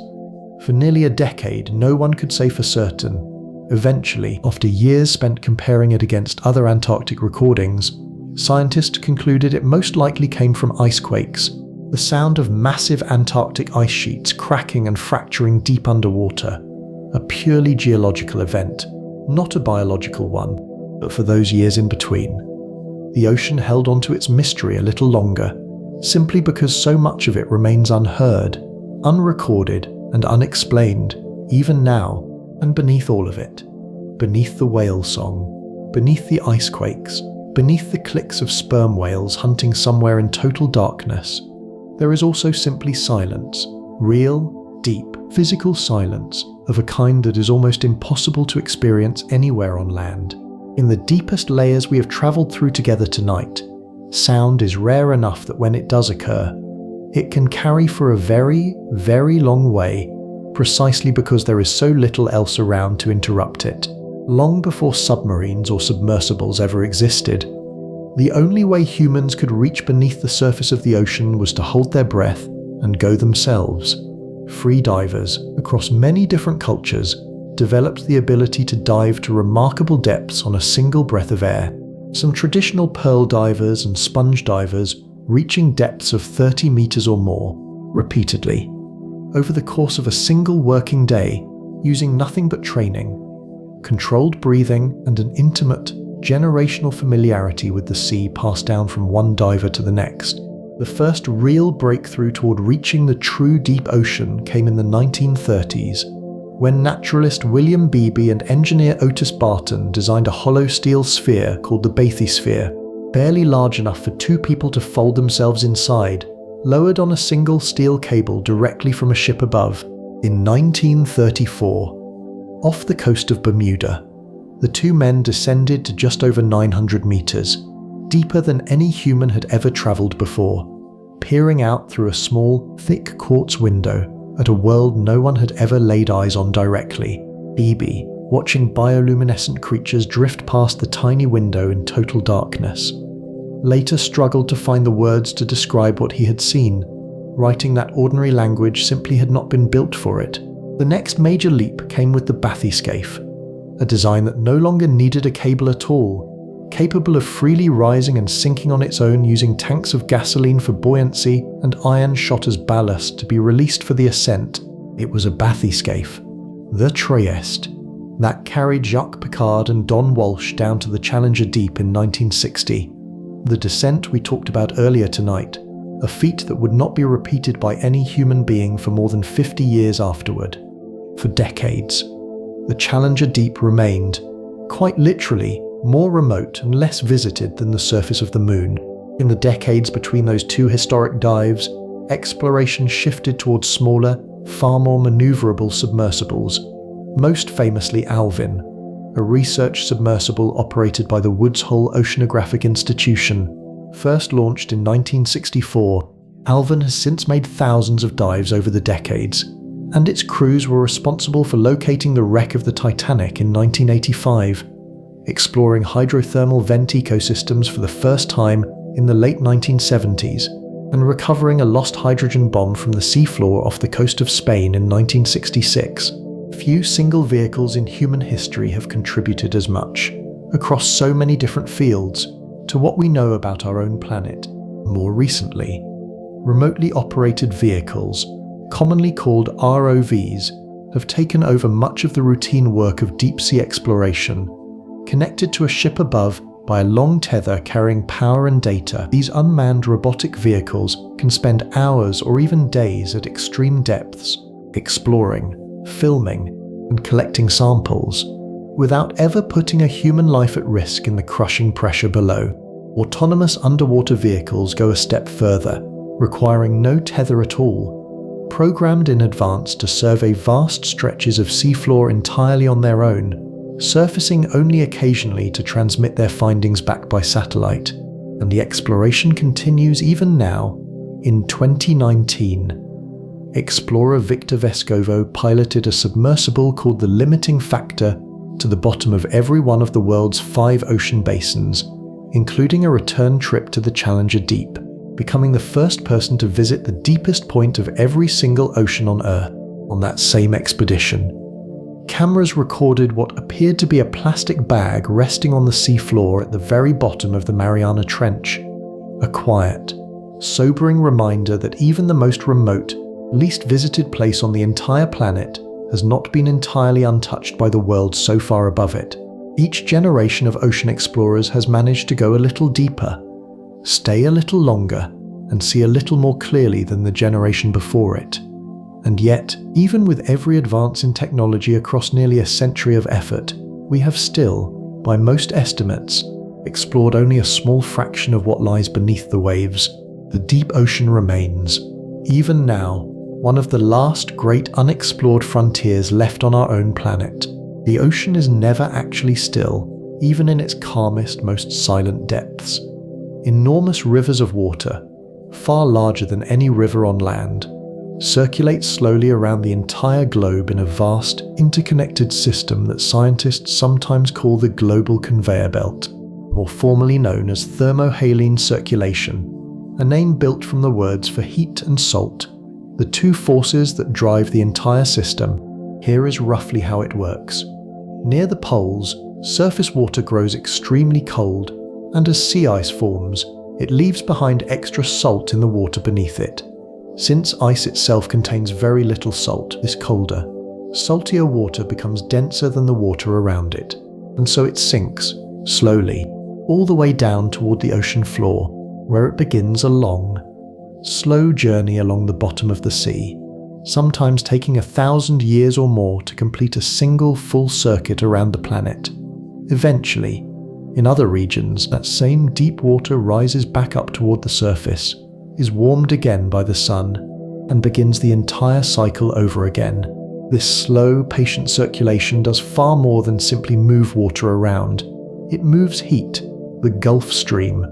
A: For nearly a decade, no one could say for certain. Eventually, after years spent comparing it against other Antarctic recordings, scientists concluded it most likely came from icequakes, the sound of massive Antarctic ice sheets cracking and fracturing deep underwater, a purely geological event, not a biological one, but for those years in between. The ocean held on to its mystery a little longer, simply because so much of it remains unheard, unrecorded, and unexplained, even now, and beneath all of it, beneath the whale song, beneath the icequakes, beneath the clicks of sperm whales hunting somewhere in total darkness, there is also simply silence, real, deep, physical silence of a kind that is almost impossible to experience anywhere on land. In the deepest layers we have traveled through together tonight, sound is rare enough that when it does occur, it can carry for a very, very long way, precisely because there is so little else around to interrupt it. Long before submarines or submersibles ever existed, the only way humans could reach beneath the surface of the ocean was to hold their breath and go themselves. Free divers, across many different cultures, developed the ability to dive to remarkable depths on a single breath of air. Some traditional pearl divers and sponge divers reaching depths of 30 meters or more, repeatedly, over the course of a single working day, using nothing but training, controlled breathing, and an intimate, generational familiarity with the sea passed down from one diver to the next. The first real breakthrough toward reaching the true deep ocean came in the 1930s, when naturalist William Beebe and engineer Otis Barton designed a hollow steel sphere called the bathysphere, barely large enough for 2 people to fold themselves inside, lowered on a single steel cable directly from a ship above. In 1934, off the coast of Bermuda, the 2 men descended to just over 900 meters, deeper than any human had ever traveled before, peering out through a small, thick quartz window at a world no one had ever laid eyes on directly. Beebe, watching bioluminescent creatures drift past the tiny window in total darkness, later struggled to find the words to describe what he had seen, writing that ordinary language simply had not been built for it. The next major leap came with the bathyscaphe, a design that no longer needed a cable at all, capable of freely rising and sinking on its own using tanks of gasoline for buoyancy and iron shot as ballast to be released for the ascent. It was a bathyscaphe, the Trieste, that carried Jacques Piccard and Don Walsh down to the Challenger Deep in 1960. The descent we talked about earlier tonight, a feat that would not be repeated by any human being for more than 50 years afterward. For decades, the Challenger Deep remained, quite literally, more remote and less visited than the surface of the moon. In the decades between those two historic dives, exploration shifted towards smaller, far more maneuverable submersibles, most famously Alvin, a research submersible operated by the Woods Hole Oceanographic Institution. First launched in 1964, Alvin has since made thousands of dives over the decades, and its crews were responsible for locating the wreck of the Titanic in 1985, exploring hydrothermal vent ecosystems for the first time in the late 1970s, and recovering a lost hydrogen bomb from the seafloor off the coast of Spain in 1966. Few single vehicles in human history have contributed as much, across so many different fields, to what we know about our own planet. More recently, remotely operated vehicles, commonly called ROVs, have taken over much of the routine work of deep-sea exploration. Connected to a ship above by a long tether carrying power and data, these unmanned robotic vehicles can spend hours or even days at extreme depths, exploring, filming, and collecting samples, without ever putting a human life at risk in the crushing pressure below. Autonomous underwater vehicles go a step further, requiring no tether at all, programmed in advance to survey vast stretches of seafloor entirely on their own, surfacing only occasionally to transmit their findings back by satellite. And the exploration continues even now. In 2019, explorer Victor Vescovo piloted a submersible called the Limiting Factor to the bottom of every one of the world's 5 ocean basins, including a return trip to the Challenger Deep, becoming the first person to visit the deepest point of every single ocean on Earth. On that same expedition, cameras recorded what appeared to be a plastic bag resting on the seafloor at the very bottom of the Mariana Trench. A quiet, sobering reminder that even the most remote, least visited place on the entire planet has not been entirely untouched by the world so far above it. Each generation of ocean explorers has managed to go a little deeper, stay a little longer, and see a little more clearly than the generation before it. And yet, even with every advance in technology across nearly a century of effort, we have still, by most estimates, explored only a small fraction of what lies beneath the waves. The deep ocean remains, even now, one of the last great unexplored frontiers left on our own planet. The ocean is never actually still, even in its calmest, most silent depths. Enormous rivers of water, far larger than any river on land, circulate slowly around the entire globe in a vast, interconnected system that scientists sometimes call the global conveyor belt, more formally known as thermohaline circulation, a name built from the words for heat and salt, the two forces that drive the entire system. Here is roughly how it works. Near the poles, surface water grows extremely cold, and as sea ice forms, it leaves behind extra salt in the water beneath it. Since ice itself contains very little salt, this colder, saltier water becomes denser than the water around it, and so it sinks, slowly, all the way down toward the ocean floor, where it begins a long, slow journey along the bottom of the sea, sometimes taking 1,000 years or more to complete a single full circuit around the planet. Eventually, in other regions, that same deep water rises back up toward the surface, is warmed again by the sun, and begins the entire cycle over again. This slow, patient circulation does far more than simply move water around. It moves heat, the Gulf Stream,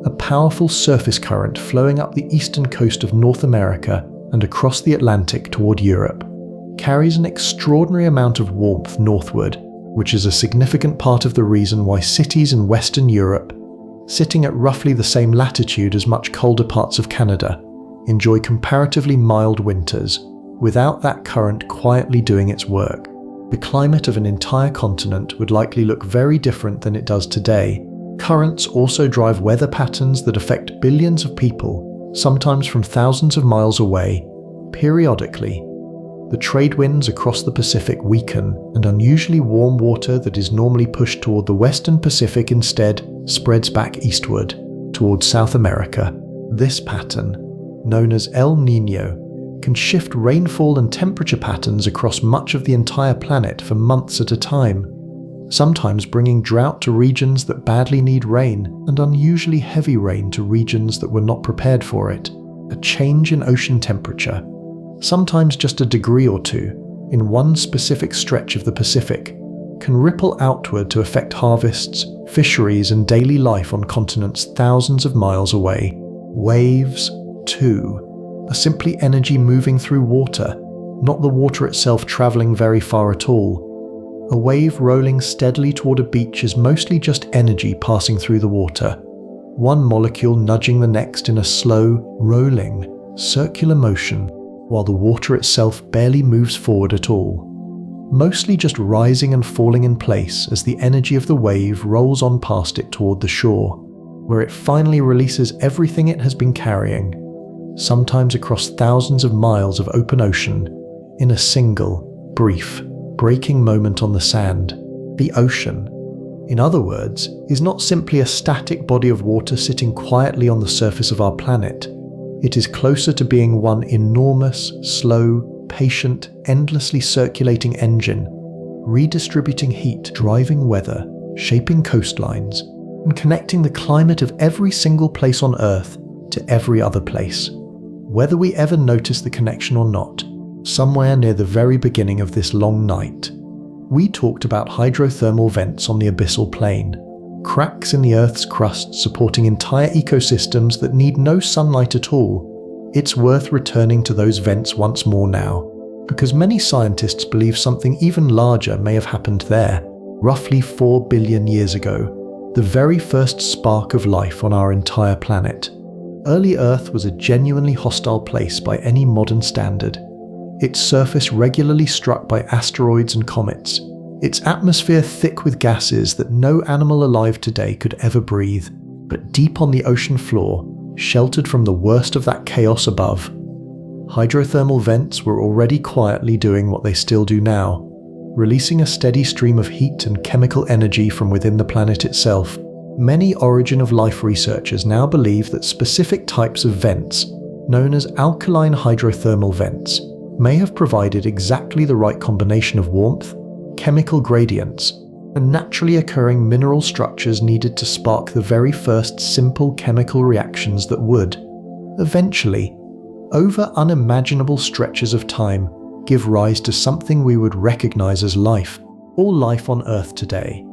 A: a powerful surface current flowing up the eastern coast of North America and across the Atlantic toward Europe, carries an extraordinary amount of warmth northward, which is a significant part of the reason why cities in Western Europe, sitting at roughly the same latitude as much colder parts of Canada, enjoy comparatively mild winters, without that current quietly doing its work. The climate of an entire continent would likely look very different than it does today. Currents also drive weather patterns that affect billions of people, sometimes from thousands of miles away. Periodically, the trade winds across the Pacific weaken, and unusually warm water that is normally pushed toward the western Pacific instead spreads back eastward, towards South America. This pattern, known as El Niño, can shift rainfall and temperature patterns across much of the entire planet for months at a time. sometimes bringing drought to regions that badly need rain and unusually heavy rain to regions that were not prepared for it. A change in ocean temperature, sometimes just a degree or two, in one specific stretch of the Pacific, can ripple outward to affect harvests, fisheries, and daily life on continents thousands of miles away. Waves, too, are simply energy moving through water, not the water itself traveling very far at all. A wave rolling steadily toward a beach is mostly just energy passing through the water, one molecule nudging the next in a slow, rolling, circular motion, while the water itself barely moves forward at all. Mostly just rising and falling in place as the energy of the wave rolls on past it toward the shore, where it finally releases everything it has been carrying, sometimes across thousands of miles of open ocean, in a single, brief, breaking moment on the sand. The ocean, in other words, is not simply a static body of water sitting quietly on the surface of our planet. It is closer to being one enormous, slow, patient, endlessly circulating engine, redistributing heat, driving weather, shaping coastlines, and connecting the climate of every single place on Earth to every other place. Whether we ever notice the connection or not, somewhere near the very beginning of this long night, we talked about hydrothermal vents on the abyssal plain, cracks in the Earth's crust supporting entire ecosystems that need no sunlight at all. It's worth returning to those vents once more now, because many scientists believe something even larger may have happened there, roughly 4 billion years ago, the very first spark of life on our entire planet. Early Earth was a genuinely hostile place by any modern standard. Its surface regularly struck by asteroids and comets, its atmosphere thick with gases that no animal alive today could ever breathe, but deep on the ocean floor, sheltered from the worst of that chaos above, hydrothermal vents were already quietly doing what they still do now, releasing a steady stream of heat and chemical energy from within the planet itself. Many origin of life researchers now believe that specific types of vents, known as alkaline hydrothermal vents, may have provided exactly the right combination of warmth, chemical gradients, and naturally occurring mineral structures needed to spark the very first simple chemical reactions that would, eventually, over unimaginable stretches of time, give rise to something we would recognize as life, all life on Earth today.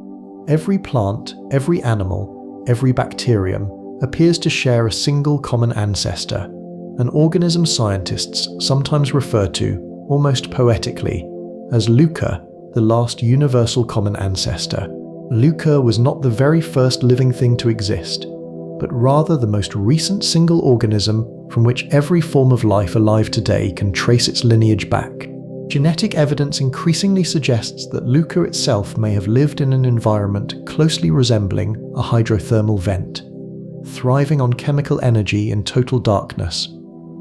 A: Every plant, every animal, every bacterium appears to share a single common ancestor, an organism scientists sometimes refer to, almost poetically, as LUCA, the last universal common ancestor. LUCA was not the very first living thing to exist, but rather the most recent single organism from which every form of life alive today can trace its lineage back. Genetic evidence increasingly suggests that LUCA itself may have lived in an environment closely resembling a hydrothermal vent, thriving on chemical energy in total darkness,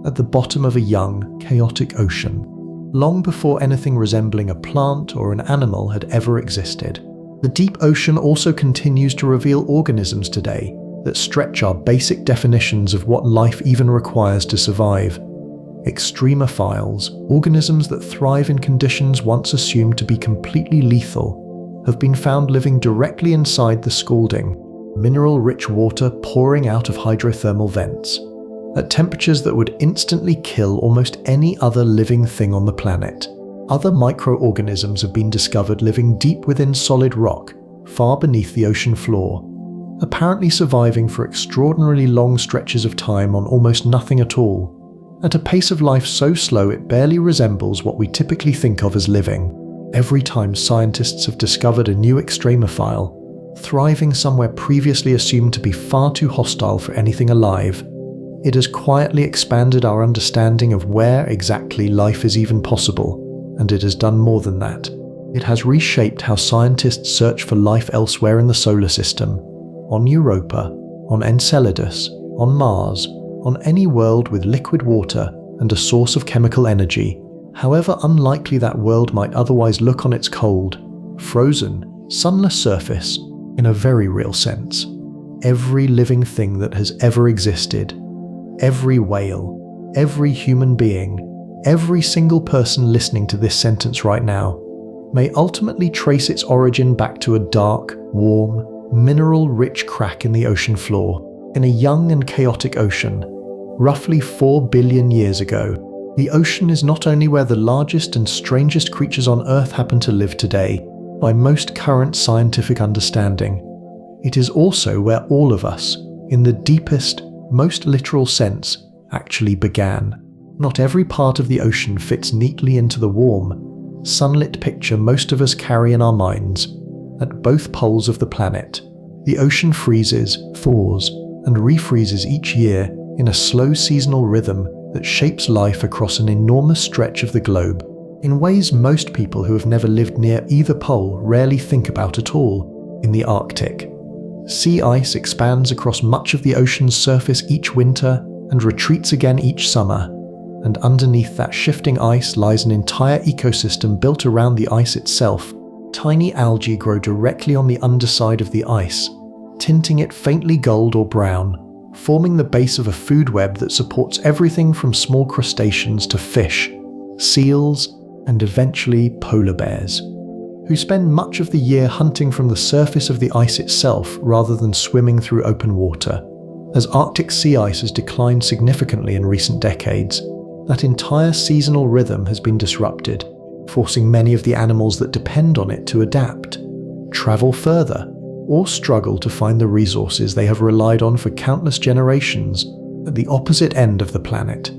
A: at the bottom of a young, chaotic ocean, long before anything resembling a plant or an animal had ever existed. The deep ocean also continues to reveal organisms today that stretch our basic definitions of what life even requires to survive. Extremophiles, organisms that thrive in conditions once assumed to be completely lethal, have been found living directly inside the scalding, mineral-rich water pouring out of hydrothermal vents, at temperatures that would instantly kill almost any other living thing on the planet. Other microorganisms have been discovered living deep within solid rock, far beneath the ocean floor, apparently surviving for extraordinarily long stretches of time on almost nothing at all, at a pace of life so slow it barely resembles what we typically think of as living. Every time scientists have discovered a new extremophile, thriving somewhere previously assumed to be far too hostile for anything alive, it has quietly expanded our understanding of where exactly life is even possible, and it has done more than that. It has reshaped how scientists search for life elsewhere in the solar system, on Europa, on Enceladus, on Mars, on any world with liquid water and a source of chemical energy, however unlikely that world might otherwise look on its cold, frozen, sunless surface. In a very real sense, every living thing that has ever existed, every whale, every human being, every single person listening to this sentence right now, may ultimately trace its origin back to a dark, warm, mineral-rich crack in the ocean floor. In a young and chaotic ocean, roughly 4 billion years ago, the ocean is not only where the largest and strangest creatures on Earth happen to live today, by most current scientific understanding, it is also where all of us, in the deepest, most literal sense, actually began. Not every part of the ocean fits neatly into the warm, sunlit picture most of us carry in our minds. At both poles of the planet, the ocean freezes, thaws, and refreezes each year in a slow seasonal rhythm that shapes life across an enormous stretch of the globe, in ways most people who have never lived near either pole rarely think about at all. In the Arctic, sea ice expands across much of the ocean's surface each winter and retreats again each summer, and underneath that shifting ice lies an entire ecosystem built around the ice itself. Tiny algae grow directly on the underside of the ice, tinting it faintly gold or brown, forming the base of a food web that supports everything from small crustaceans to fish, seals, and eventually polar bears, who spend much of the year hunting from the surface of the ice itself rather than swimming through open water. As Arctic sea ice has declined significantly in recent decades, that entire seasonal rhythm has been disrupted, forcing many of the animals that depend on it to adapt, travel further, or struggle to find the resources they have relied on for countless generations. At the opposite end of the planet,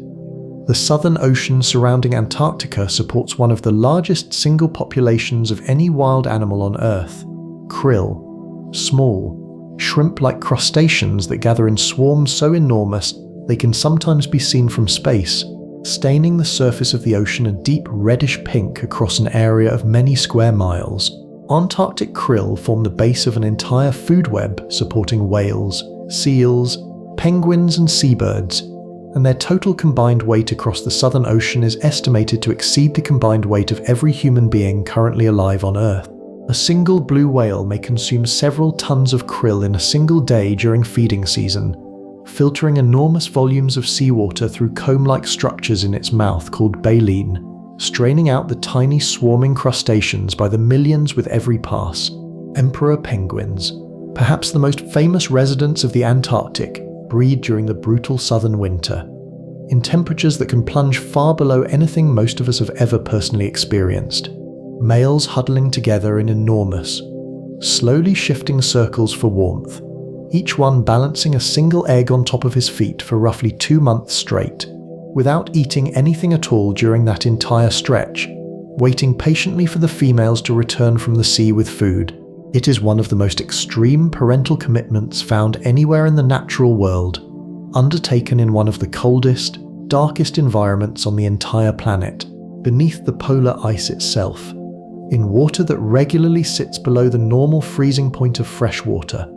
A: the southern ocean surrounding Antarctica supports one of the largest single populations of any wild animal on Earth: krill, small, shrimp-like crustaceans that gather in swarms so enormous they can sometimes be seen from space, staining the surface of the ocean a deep reddish pink across an area of many square miles. Antarctic krill form the base of an entire food web supporting whales, seals, penguins, and seabirds, and their total combined weight across the Southern Ocean is estimated to exceed the combined weight of every human being currently alive on Earth. A single blue whale may consume several tons of krill in a single day during feeding season, filtering enormous volumes of seawater through comb-like structures in its mouth called baleen, straining out the tiny swarming crustaceans by the millions with every pass. Emperor penguins, perhaps the most famous residents of the Antarctic, breed during the brutal southern winter, in temperatures that can plunge far below anything most of us have ever personally experienced. Males huddling together in enormous, slowly shifting circles for warmth, each one balancing a single egg on top of his feet for roughly 2 months straight, without eating anything at all during that entire stretch, waiting patiently for the females to return from the sea with food. It is one of the most extreme parental commitments found anywhere in the natural world, undertaken in one of the coldest, darkest environments on the entire planet, beneath the polar ice itself, in water that regularly sits below the normal freezing point of fresh water.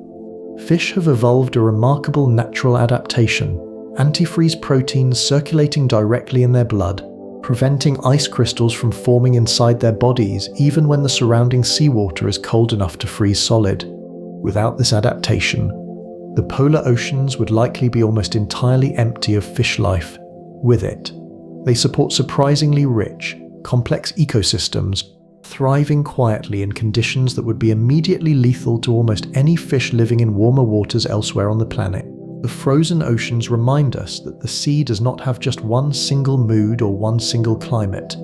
A: Fish have evolved a remarkable natural adaptation, antifreeze proteins circulating directly in their blood, preventing ice crystals from forming inside their bodies even when the surrounding seawater is cold enough to freeze solid. Without this adaptation, the polar oceans would likely be almost entirely empty of fish life. With it, they support surprisingly rich, complex ecosystems, thriving quietly in conditions that would be immediately lethal to almost any fish living in warmer waters elsewhere on the planet. The frozen oceans remind us that the sea does not have just one single mood or one single climate.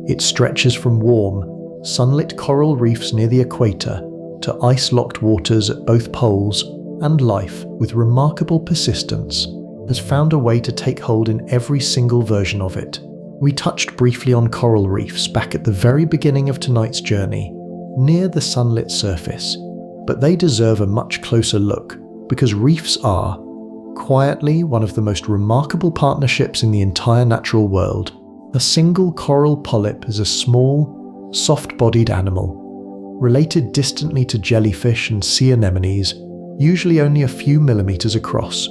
A: It stretches from warm, sunlit coral reefs near the equator to ice-locked waters at both poles, and life, with remarkable persistence, has found a way to take hold in every single version of it. We touched briefly on coral reefs back at the very beginning of tonight's journey, near the sunlit surface, but they deserve a much closer look because reefs are, quietly, one of the most remarkable partnerships in the entire natural world. A single coral polyp is a small, soft-bodied animal, related distantly to jellyfish and sea anemones, usually only a few millimeters across.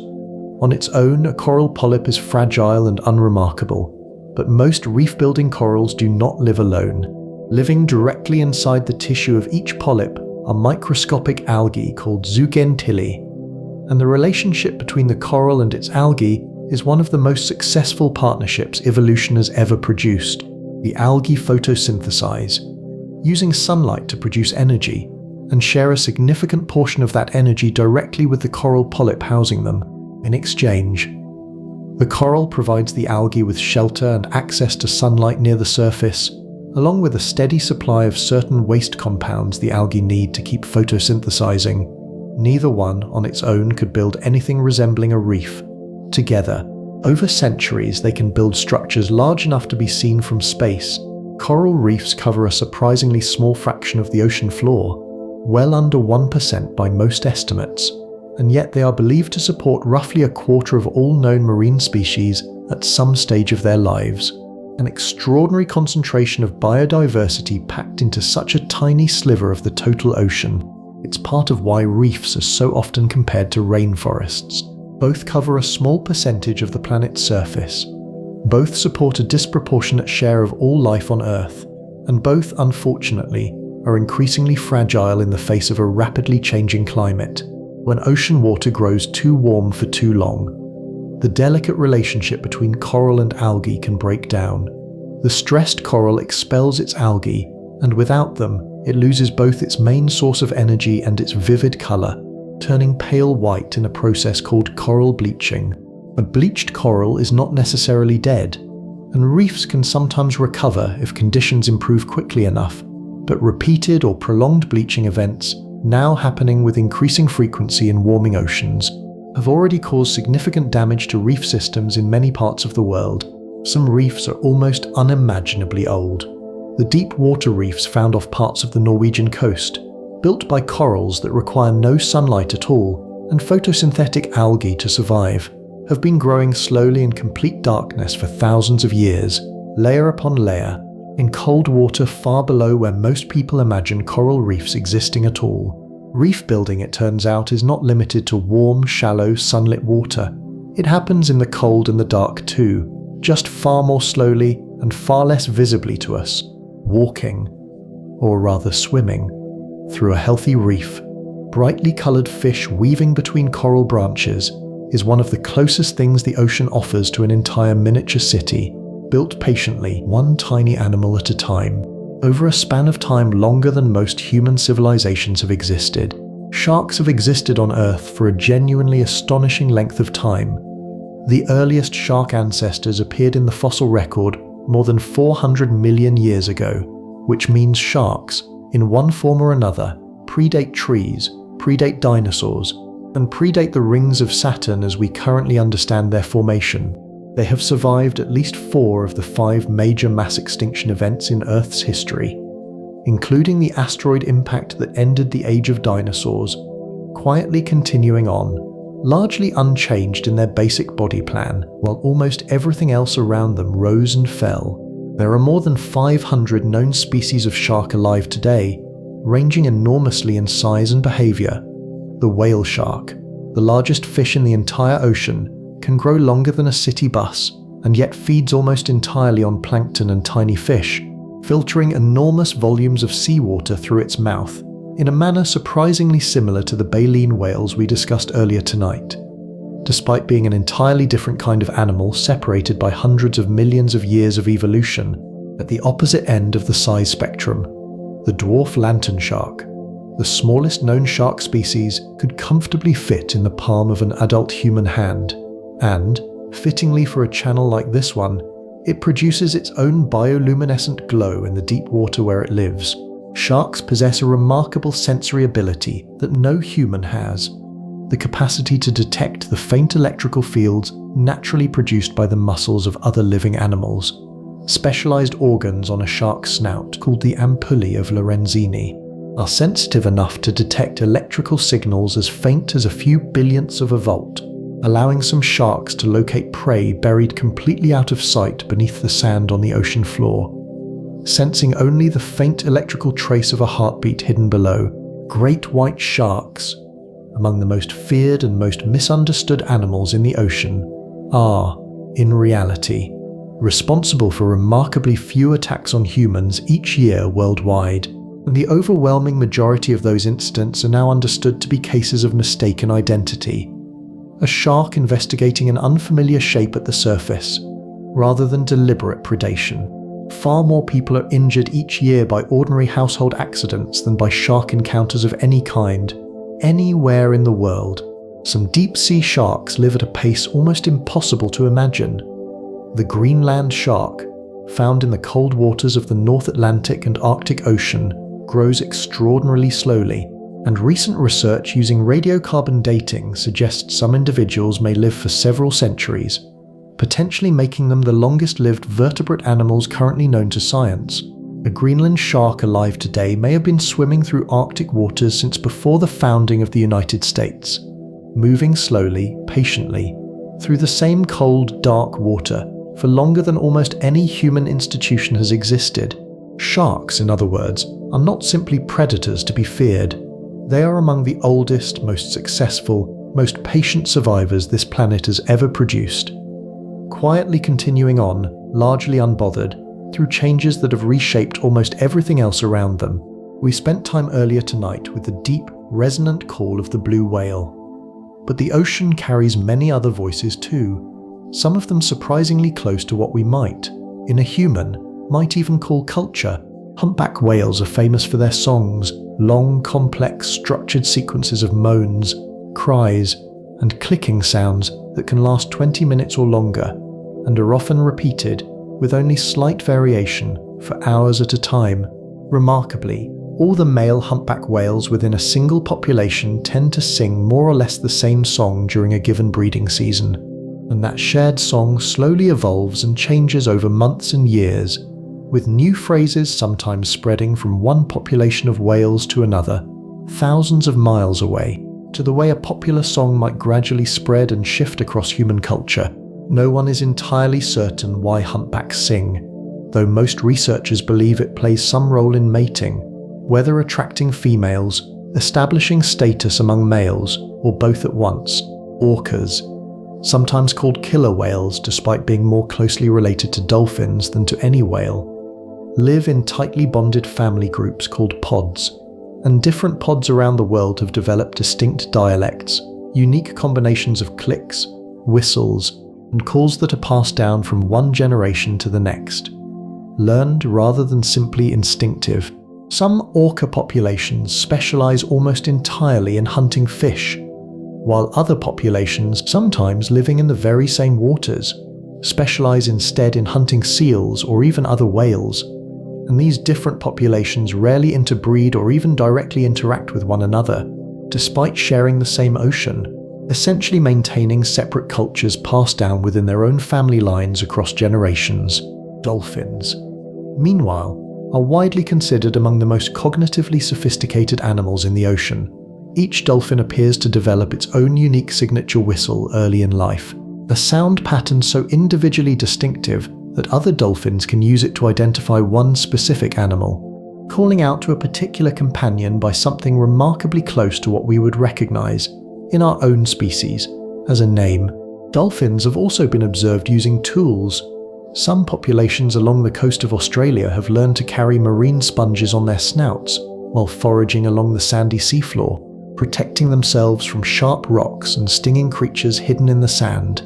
A: On its own, a coral polyp is fragile and unremarkable, but most reef-building corals do not live alone. Living directly inside the tissue of each polyp are microscopic algae called zooxanthellae, and the relationship between the coral and its algae is one of the most successful partnerships evolution has ever produced. The algae photosynthesize, using sunlight to produce energy, and share a significant portion of that energy directly with the coral polyp housing them. In exchange, the coral provides the algae with shelter and access to sunlight near the surface, along with a steady supply of certain waste compounds the algae need to keep photosynthesizing. Neither one on its own could build anything resembling a reef. Together, over centuries, they can build structures large enough to be seen from space. Coral reefs cover a surprisingly small fraction of the ocean floor, well under 1% by most estimates, and yet they are believed to support roughly a quarter of all known marine species at some stage of their lives. An extraordinary concentration of biodiversity packed into such a tiny sliver of the total ocean. It's part of why reefs are so often compared to rainforests. Both cover a small percentage of the planet's surface. Both support a disproportionate share of all life on Earth, and both, unfortunately, are increasingly fragile in the face of a rapidly changing climate. When ocean water grows too warm for too long, the delicate relationship between coral and algae can break down. The stressed coral expels its algae, and without them, it loses both its main source of energy and its vivid color, turning pale white in a process called coral bleaching. A bleached coral is not necessarily dead, and reefs can sometimes recover if conditions improve quickly enough, but repeated or prolonged bleaching events, now happening with increasing frequency in warming oceans, have already caused significant damage to reef systems in many parts of the world. Some reefs are almost unimaginably old. The deep water reefs found off parts of the Norwegian coast, built by corals that require no sunlight at all and photosynthetic algae to survive, have been growing slowly in complete darkness for thousands of years, layer upon layer, in cold water far below where most people imagine coral reefs existing at all. Reef building, it turns out, is not limited to warm, shallow, sunlit water. It happens in the cold and the dark too, just far more slowly and far less visibly to us. Walking, or rather swimming, through a healthy reef, brightly colored fish weaving between coral branches, is one of the closest things the ocean offers to an entire miniature city, built patiently, one tiny animal at a time, over a span of time longer than most human civilizations have existed. Sharks have existed on Earth for a genuinely astonishing length of time. The earliest shark ancestors appeared in the fossil record more than 400 million years ago, which means sharks, in one form or another, predate trees, predate dinosaurs, and predate the rings of Saturn as we currently understand their formation. They have survived at least 4 of the 5 major mass extinction events in Earth's history, including the asteroid impact that ended the age of dinosaurs, quietly continuing on, largely unchanged in their basic body plan, while almost everything else around them rose and fell. There are more than 500 known species of shark alive today, ranging enormously in size and behavior. The whale shark, the largest fish in the entire ocean, can grow longer than a city bus, and yet feeds almost entirely on plankton and tiny fish, filtering enormous volumes of seawater through its mouth, in a manner surprisingly similar to the baleen whales we discussed earlier tonight. Despite being an entirely different kind of animal separated by hundreds of millions of years of evolution, at the opposite end of the size spectrum, the dwarf lantern shark, the smallest known shark species, could comfortably fit in the palm of an adult human hand, and, fittingly for a channel like this one, it produces its own bioluminescent glow in the deep water where it lives. Sharks possess a remarkable sensory ability that no human has: the capacity to detect the faint electrical fields naturally produced by the muscles of other living animals. Specialized organs on a shark's snout, called the ampullae of Lorenzini, are sensitive enough to detect electrical signals as faint as a few billionths of a volt, allowing some sharks to locate prey buried completely out of sight beneath the sand on the ocean floor. Sensing only the faint electrical trace of a heartbeat hidden below, great white sharks, among the most feared and most misunderstood animals in the ocean, are, in reality, responsible for remarkably few attacks on humans each year worldwide, and the overwhelming majority of those incidents are now understood to be cases of mistaken identity. A shark investigating an unfamiliar shape at the surface, rather than deliberate predation. far more people are injured each year by ordinary household accidents than by shark encounters of any kind, anywhere in the world. Some deep-sea sharks live at a pace almost impossible to imagine. The Greenland shark, found in the cold waters of the North Atlantic and Arctic Ocean, grows extraordinarily slowly, and recent research using radiocarbon dating suggests some individuals may live for several centuries, potentially making them the longest-lived vertebrate animals currently known to science. A Greenland shark alive today may have been swimming through Arctic waters since before the founding of the United States, moving slowly, patiently, through the same cold, dark water for longer than almost any human institution has existed. Sharks, in other words, are not simply predators to be feared. They are among the oldest, most successful, most patient survivors this planet has ever produced. Quietly continuing on, largely unbothered, through changes that have reshaped almost everything else around them, we spent time earlier tonight with the deep, resonant call of the blue whale. But the ocean carries many other voices too, some of them surprisingly close to what we might, in a human, might even call culture. Humpback whales are famous for their songs, long, complex, structured sequences of moans, cries, and clicking sounds that can last 20 minutes or longer, and are often repeated, with only slight variation, for hours at a time. Remarkably, all the male humpback whales within a single population tend to sing more or less the same song during a given breeding season, and that shared song slowly evolves and changes over months and years, with new phrases sometimes spreading from one population of whales to another, thousands of miles away, to the way a popular song might gradually spread and shift across human culture. No one is entirely certain why humpbacks sing, though most researchers believe it plays some role in mating, whether attracting females, establishing status among males, or both at once. Orcas, sometimes called killer whales despite being more closely related to dolphins than to any whale, live in tightly bonded family groups called pods, and different pods around the world have developed distinct dialects, unique combinations of clicks, whistles, and calls that are passed down from one generation to the next, learned rather than simply instinctive. Some orca populations specialize almost entirely in hunting fish, while other populations, sometimes living in the very same waters, specialize instead in hunting seals or even other whales. And these different populations rarely interbreed or even directly interact with one another, despite sharing the same ocean, essentially maintaining separate cultures passed down within their own family lines across generations. Dolphins, meanwhile, are widely considered among the most cognitively sophisticated animals in the ocean. Each dolphin appears to develop its own unique signature whistle early in life, a sound pattern so individually distinctive that other dolphins can use it to identify one specific animal, calling out to a particular companion by something remarkably close to what we would recognize, in our own species, as a name. Dolphins have also been observed using tools. Some populations along the coast of Australia have learned to carry marine sponges on their snouts while foraging along the sandy seafloor, protecting themselves from sharp rocks and stinging creatures hidden in the sand.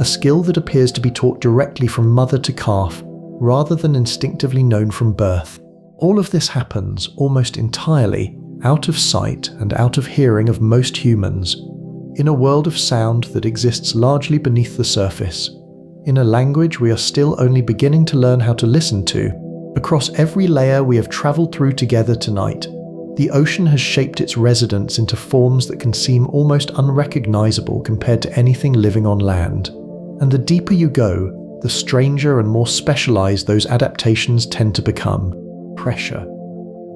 A: A skill that appears to be taught directly from mother to calf, rather than instinctively known from birth. All of this happens almost entirely out of sight and out of hearing of most humans, in a world of sound that exists largely beneath the surface, in a language we are still only beginning to learn how to listen to. Across every layer we have traveled through together tonight, the ocean has shaped its residents into forms that can seem almost unrecognizable compared to anything living on land. And the deeper you go, the stranger and more specialized those adaptations tend to become. Pressure,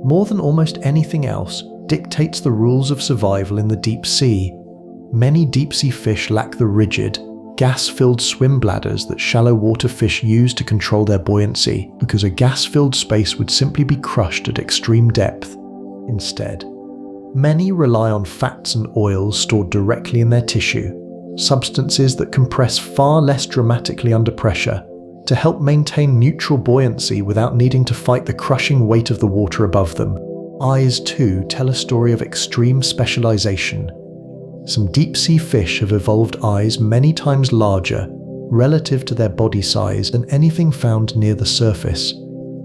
A: more than almost anything else, dictates the rules of survival in the deep sea. Many deep-sea fish lack the rigid, gas-filled swim bladders that shallow water fish use to control their buoyancy, because a gas-filled space would simply be crushed at extreme depth. Instead, many rely on fats and oils stored directly in their tissue, substances that compress far less dramatically under pressure, to help maintain neutral buoyancy without needing to fight the crushing weight of the water above them. Eyes, too, tell a story of extreme specialization. Some deep-sea fish have evolved eyes many times larger, relative to their body size, than anything found near the surface,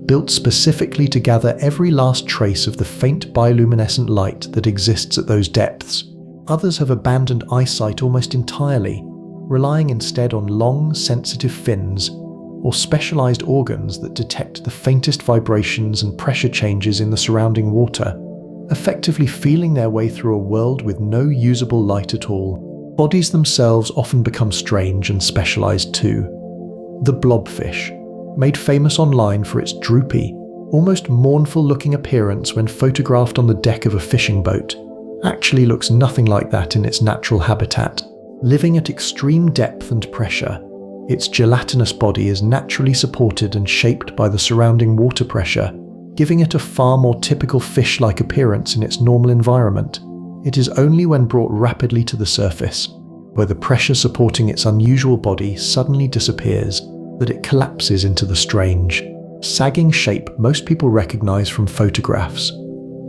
A: built specifically to gather every last trace of the faint bioluminescent light that exists at those depths. Others have abandoned eyesight almost entirely, relying instead on long, sensitive fins or specialized organs that detect the faintest vibrations and pressure changes in the surrounding water, effectively feeling their way through a world with no usable light at all. Bodies themselves often become strange and specialized too. The blobfish, made famous online for its droopy, almost mournful-looking appearance when photographed on the deck of a fishing boat, actually looks nothing like that in its natural habitat. Living at extreme depth and pressure, its gelatinous body is naturally supported and shaped by the surrounding water pressure, giving it a far more typical fish-like appearance in its normal environment. It is only when brought rapidly to the surface, where the pressure supporting its unusual body suddenly disappears, that it collapses into the strange, sagging shape most people recognize from photographs.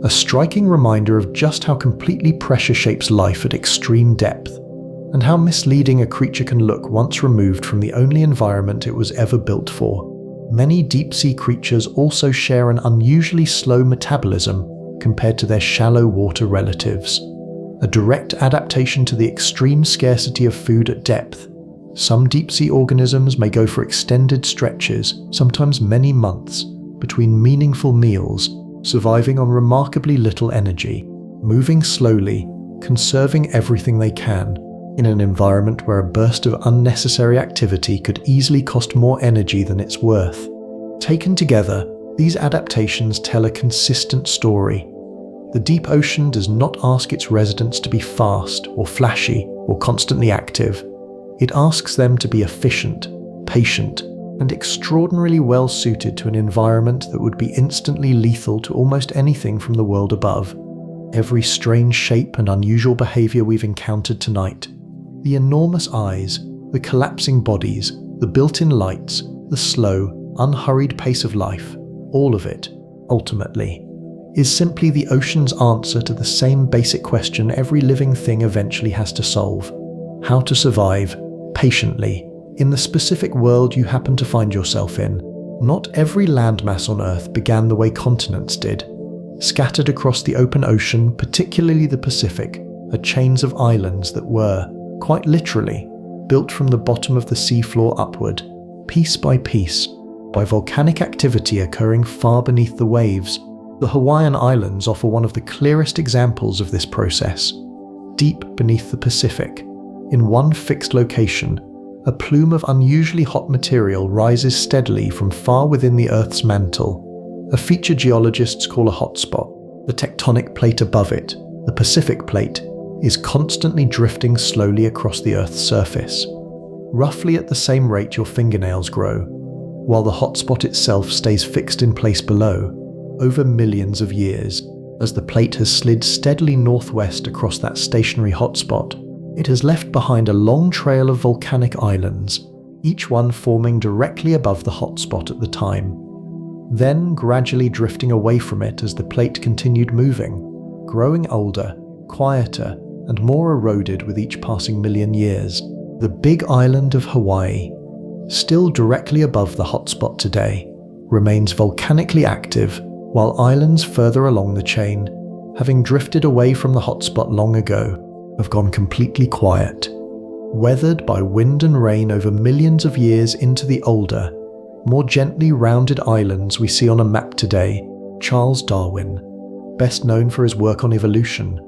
A: A striking reminder of just how completely pressure shapes life at extreme depth, and how misleading a creature can look once removed from the only environment it was ever built for. Many deep-sea creatures also share an unusually slow metabolism compared to their shallow water relatives, a direct adaptation to the extreme scarcity of food at depth. Some deep-sea organisms may go for extended stretches, sometimes many months, between meaningful meals, surviving on remarkably little energy, moving slowly, conserving everything they can, in an environment where a burst of unnecessary activity could easily cost more energy than it's worth. Taken together, these adaptations tell a consistent story. The deep ocean does not ask its residents to be fast or flashy or constantly active. It asks them to be efficient, patient, and extraordinarily well suited to an environment that would be instantly lethal to almost anything from the world above. Every strange shape and unusual behavior we've encountered tonight, the enormous eyes, the collapsing bodies, the built-in lights, the slow, unhurried pace of life, all of it, ultimately, is simply the ocean's answer to the same basic question every living thing eventually has to solve: how to survive, patiently, in the specific world you happen to find yourself in. Not every landmass on Earth began the way continents did. Scattered across the open ocean, particularly the Pacific, are chains of islands that were, quite literally, built from the bottom of the seafloor upward, piece by piece, by volcanic activity occurring far beneath the waves. The Hawaiian Islands offer one of the clearest examples of this process. Deep beneath the Pacific, in one fixed location, a plume of unusually hot material rises steadily from far within the Earth's mantle, a feature geologists call a hotspot. The tectonic plate above it, the Pacific Plate, is constantly drifting slowly across the Earth's surface, roughly at the same rate your fingernails grow, while the hotspot itself stays fixed in place below, over millions of years. As the plate has slid steadily northwest across that stationary hotspot, it has left behind a long trail of volcanic islands, each one forming directly above the hotspot at the time, then gradually drifting away from it as the plate continued moving, growing older, quieter, and more eroded with each passing million years. The big island of Hawaii, still directly above the hotspot today, remains volcanically active, while islands further along the chain, having drifted away from the hotspot long ago, have gone completely quiet, weathered by wind and rain over millions of years into the older, more gently rounded islands we see on a map today. Charles Darwin, best known for his work on evolution,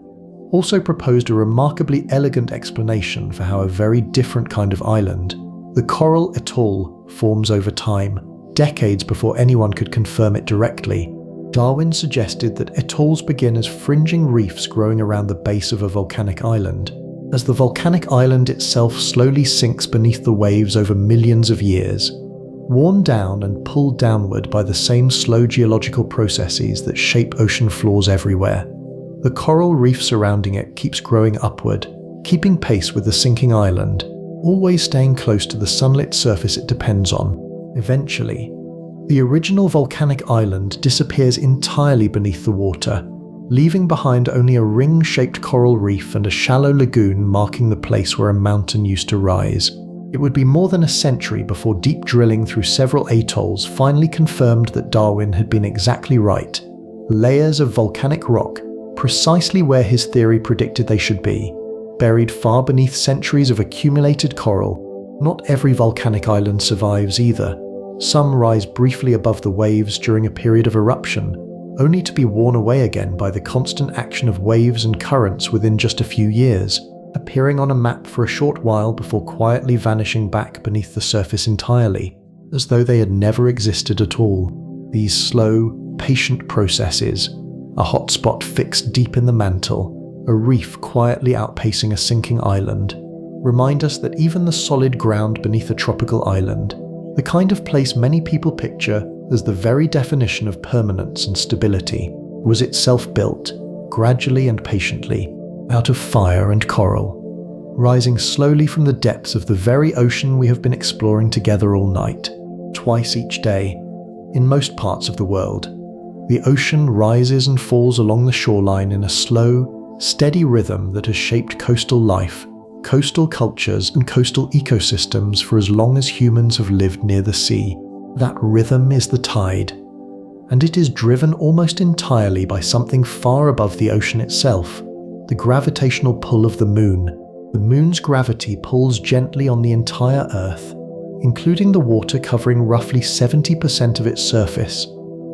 A: also proposed a remarkably elegant explanation for how a very different kind of island, the coral atoll, forms over time, decades before anyone could confirm it directly. Darwin suggested that atolls begin as fringing reefs growing around the base of a volcanic island. As the volcanic island itself slowly sinks beneath the waves over millions of years, worn down and pulled downward by the same slow geological processes that shape ocean floors everywhere, the coral reef surrounding it keeps growing upward, keeping pace with the sinking island, always staying close to the sunlit surface it depends on. Eventually, the original volcanic island disappears entirely beneath the water, leaving behind only a ring-shaped coral reef and a shallow lagoon marking the place where a mountain used to rise. It would be more than a century before deep drilling through several atolls finally confirmed that Darwin had been exactly right. Layers of volcanic rock, precisely where his theory predicted they should be, buried far beneath centuries of accumulated coral. Not every volcanic island survives either. Some rise briefly above the waves during a period of eruption, only to be worn away again by the constant action of waves and currents within just a few years, appearing on a map for a short while before quietly vanishing back beneath the surface entirely, as though they had never existed at all. These slow, patient processes, a hot spot fixed deep in the mantle, a reef quietly outpacing a sinking island, remind us that even the solid ground beneath a tropical island, the kind of place many people picture as the very definition of permanence and stability, was itself built, gradually and patiently, out of fire and coral, rising slowly from the depths of the very ocean we have been exploring together all night, twice each day. In most parts of the world, the ocean rises and falls along the shoreline in a slow, steady rhythm that has shaped coastal life, coastal cultures and coastal ecosystems for as long as humans have lived near the sea. That rhythm is the tide, and it is driven almost entirely by something far above the ocean itself, the gravitational pull of the moon. The moon's gravity pulls gently on the entire Earth, including the water covering roughly 70% of its surface,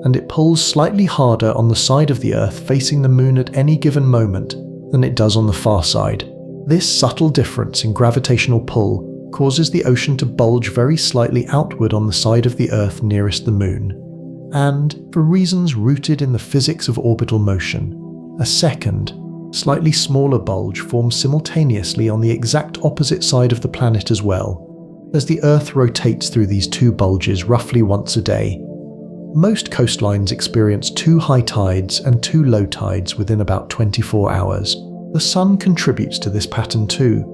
A: and it pulls slightly harder on the side of the Earth facing the moon at any given moment than it does on the far side. This subtle difference in gravitational pull causes the ocean to bulge very slightly outward on the side of the Earth nearest the moon, and, for reasons rooted in the physics of orbital motion, a second, slightly smaller bulge forms simultaneously on the exact opposite side of the planet as well, as the Earth rotates through these two bulges roughly once a day. Most coastlines experience 2 high tides and 2 low tides within about 24 hours. The Sun contributes to this pattern too,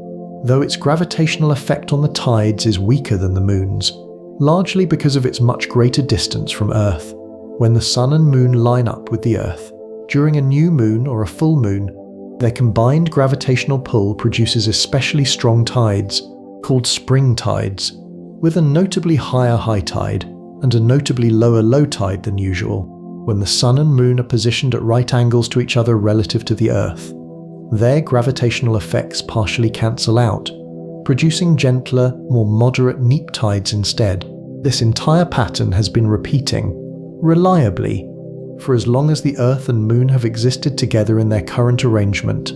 A: though its gravitational effect on the tides is weaker than the Moon's, largely because of its much greater distance from Earth. When the Sun and Moon line up with the Earth, during a new moon or a full moon, their combined gravitational pull produces especially strong tides, called spring tides, with a notably higher high tide and a notably lower low tide than usual, when the Sun and Moon are positioned at right angles to each other relative to the Earth. Their gravitational effects partially cancel out, producing gentler, more moderate neap tides instead. This entire pattern has been repeating, reliably, for as long as the Earth and Moon have existed together in their current arrangement,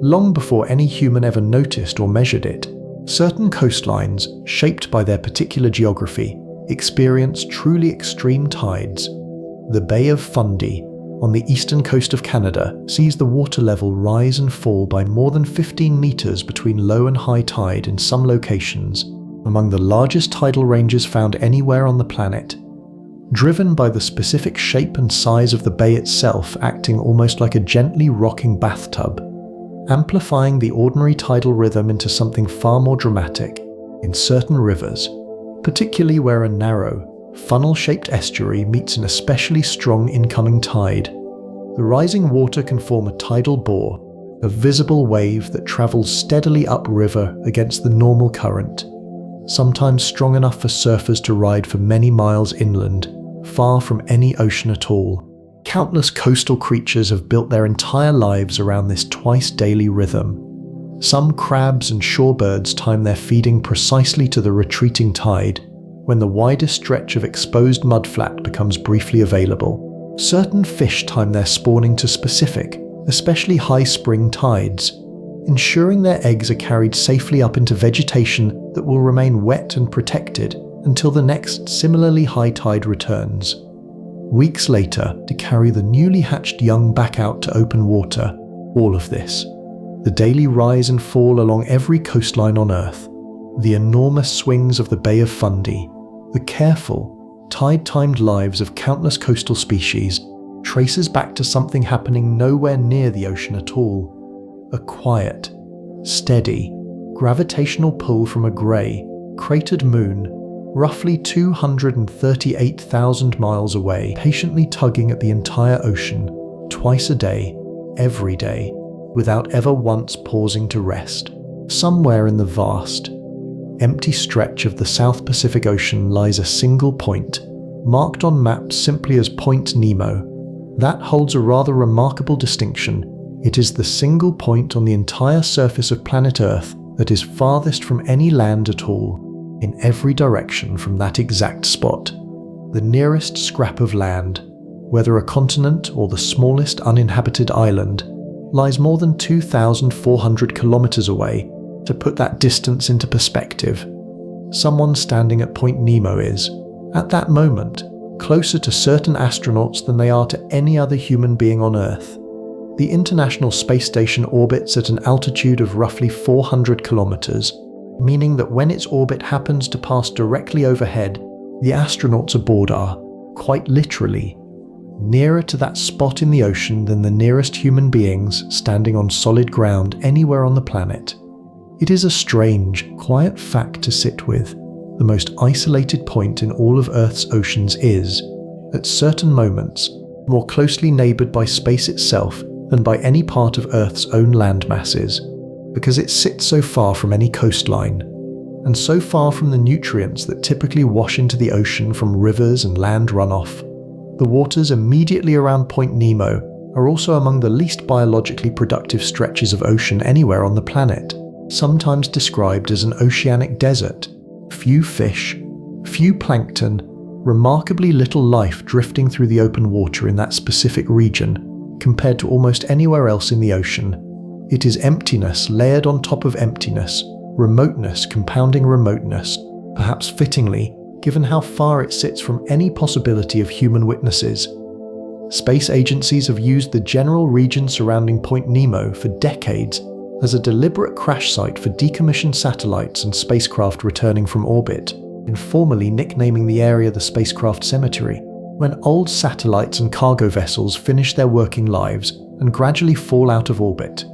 A: long before any human ever noticed or measured it. Certain coastlines, shaped by their particular geography, experience truly extreme tides. The Bay of Fundy, on the eastern coast of Canada, sees the water level rise and fall by more than 15 meters between low and high tide in some locations, among the largest tidal ranges found anywhere on the planet. Driven by the specific shape and size of the bay itself acting almost like a gently rocking bathtub, amplifying the ordinary tidal rhythm into something far more dramatic. In certain rivers, particularly where a narrow, funnel-shaped estuary meets an especially strong incoming tide, the rising water can form a tidal bore, a visible wave that travels steadily upriver against the normal current, sometimes strong enough for surfers to ride for many miles inland, far from any ocean at all. Countless coastal creatures have built their entire lives around this twice-daily rhythm. Some crabs and shorebirds time their feeding precisely to the retreating tide, when the widest stretch of exposed mudflat becomes briefly available. Certain fish time their spawning to specific, especially high spring tides, ensuring their eggs are carried safely up into vegetation that will remain wet and protected until the next similarly high tide returns. Weeks later, to carry the newly hatched young back out to open water. All of this, the daily rise and fall along every coastline on Earth, the enormous swings of the Bay of Fundy, the careful, tide-timed lives of countless coastal species, traces back to something happening nowhere near the ocean at all. A quiet, steady, gravitational pull from a grey, cratered moon, roughly 238,000 miles away, patiently tugging at the entire ocean, twice a day, every day, without ever once pausing to rest. Somewhere in the vast, empty stretch of the South Pacific Ocean lies a single point, marked on maps simply as Point Nemo. That holds a rather remarkable distinction. It is the single point on the entire surface of planet Earth that is farthest from any land at all, in every direction from that exact spot. The nearest scrap of land, whether a continent or the smallest uninhabited island, lies more than 2,400 kilometers away. To put that distance into perspective, someone standing at Point Nemo is, at that moment, closer to certain astronauts than they are to any other human being on Earth. The International Space Station orbits at an altitude of roughly 400 kilometers, meaning that when its orbit happens to pass directly overhead, the astronauts aboard are, quite literally, nearer to that spot in the ocean than the nearest human beings standing on solid ground anywhere on the planet. It is a strange, quiet fact to sit with. The most isolated point in all of Earth's oceans is, at certain moments, more closely neighboured by space itself than by any part of Earth's own land masses, because it sits so far from any coastline, and so far from the nutrients that typically wash into the ocean from rivers and land runoff. The waters immediately around Point Nemo are also among the least biologically productive stretches of ocean anywhere on the planet, sometimes described as an oceanic desert. Few fish, few plankton, remarkably little life drifting through the open water in that specific region, compared to almost anywhere else in the ocean. It is emptiness layered on top of emptiness, remoteness compounding remoteness, perhaps fittingly, given how far it sits from any possibility of human witnesses. Space agencies have used the general region surrounding Point Nemo for decades as a deliberate crash site for decommissioned satellites and spacecraft returning from orbit, informally nicknaming the area the Spacecraft Cemetery. When old satellites and cargo vessels finish their working lives and gradually fall out of orbit,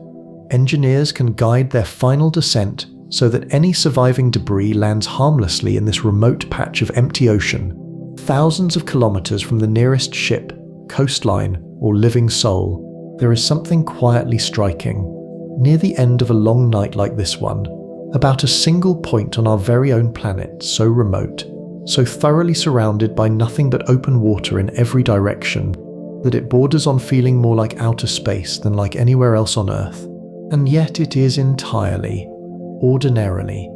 A: engineers can guide their final descent so that any surviving debris lands harmlessly in this remote patch of empty ocean, thousands of kilometers from the nearest ship, coastline, or living soul. There is something quietly striking, near the end of a long night like this one, about a single point on our very own planet so remote, so thoroughly surrounded by nothing but open water in every direction, that it borders on feeling more like outer space than like anywhere else on Earth. And yet it is entirely, ordinarily,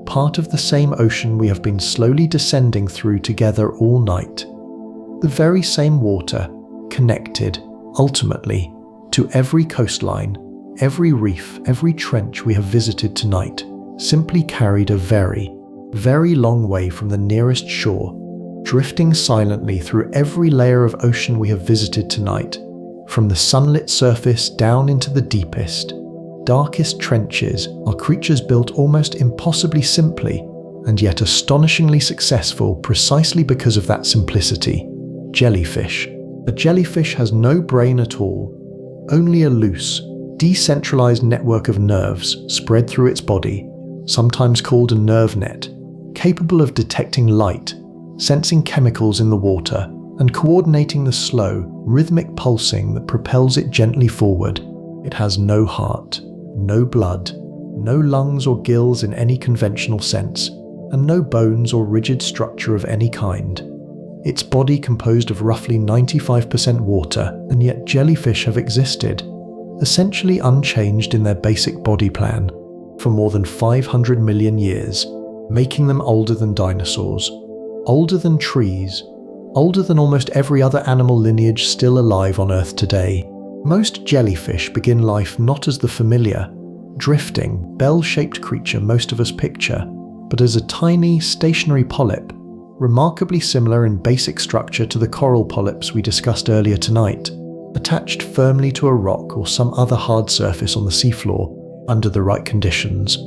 A: part of the same ocean we have been slowly descending through together all night. The very same water, connected, ultimately, to every coastline, every reef, every trench we have visited tonight, simply carried a very, very long way from the nearest shore, drifting silently through every layer of ocean we have visited tonight, from the sunlit surface down into the deepest, darkest trenches are creatures built almost impossibly simply, and yet astonishingly successful precisely because of that simplicity. Jellyfish. A jellyfish has no brain at all, only a loose, decentralized network of nerves spread through its body, sometimes called a nerve net, capable of detecting light, sensing chemicals in the water, and coordinating the slow, rhythmic pulsing that propels it gently forward. It has no heart, no blood, no lungs or gills in any conventional sense, and no bones or rigid structure of any kind. Its body composed of roughly 95% water, and yet jellyfish have existed, essentially unchanged in their basic body plan, for more than 500 million years, making them older than dinosaurs, older than trees, older than almost every other animal lineage still alive on Earth today. Most jellyfish begin life not as the familiar, drifting, bell-shaped creature most of us picture, but as a tiny, stationary polyp, remarkably similar in basic structure to the coral polyps we discussed earlier tonight, attached firmly to a rock or some other hard surface on the seafloor under the right conditions.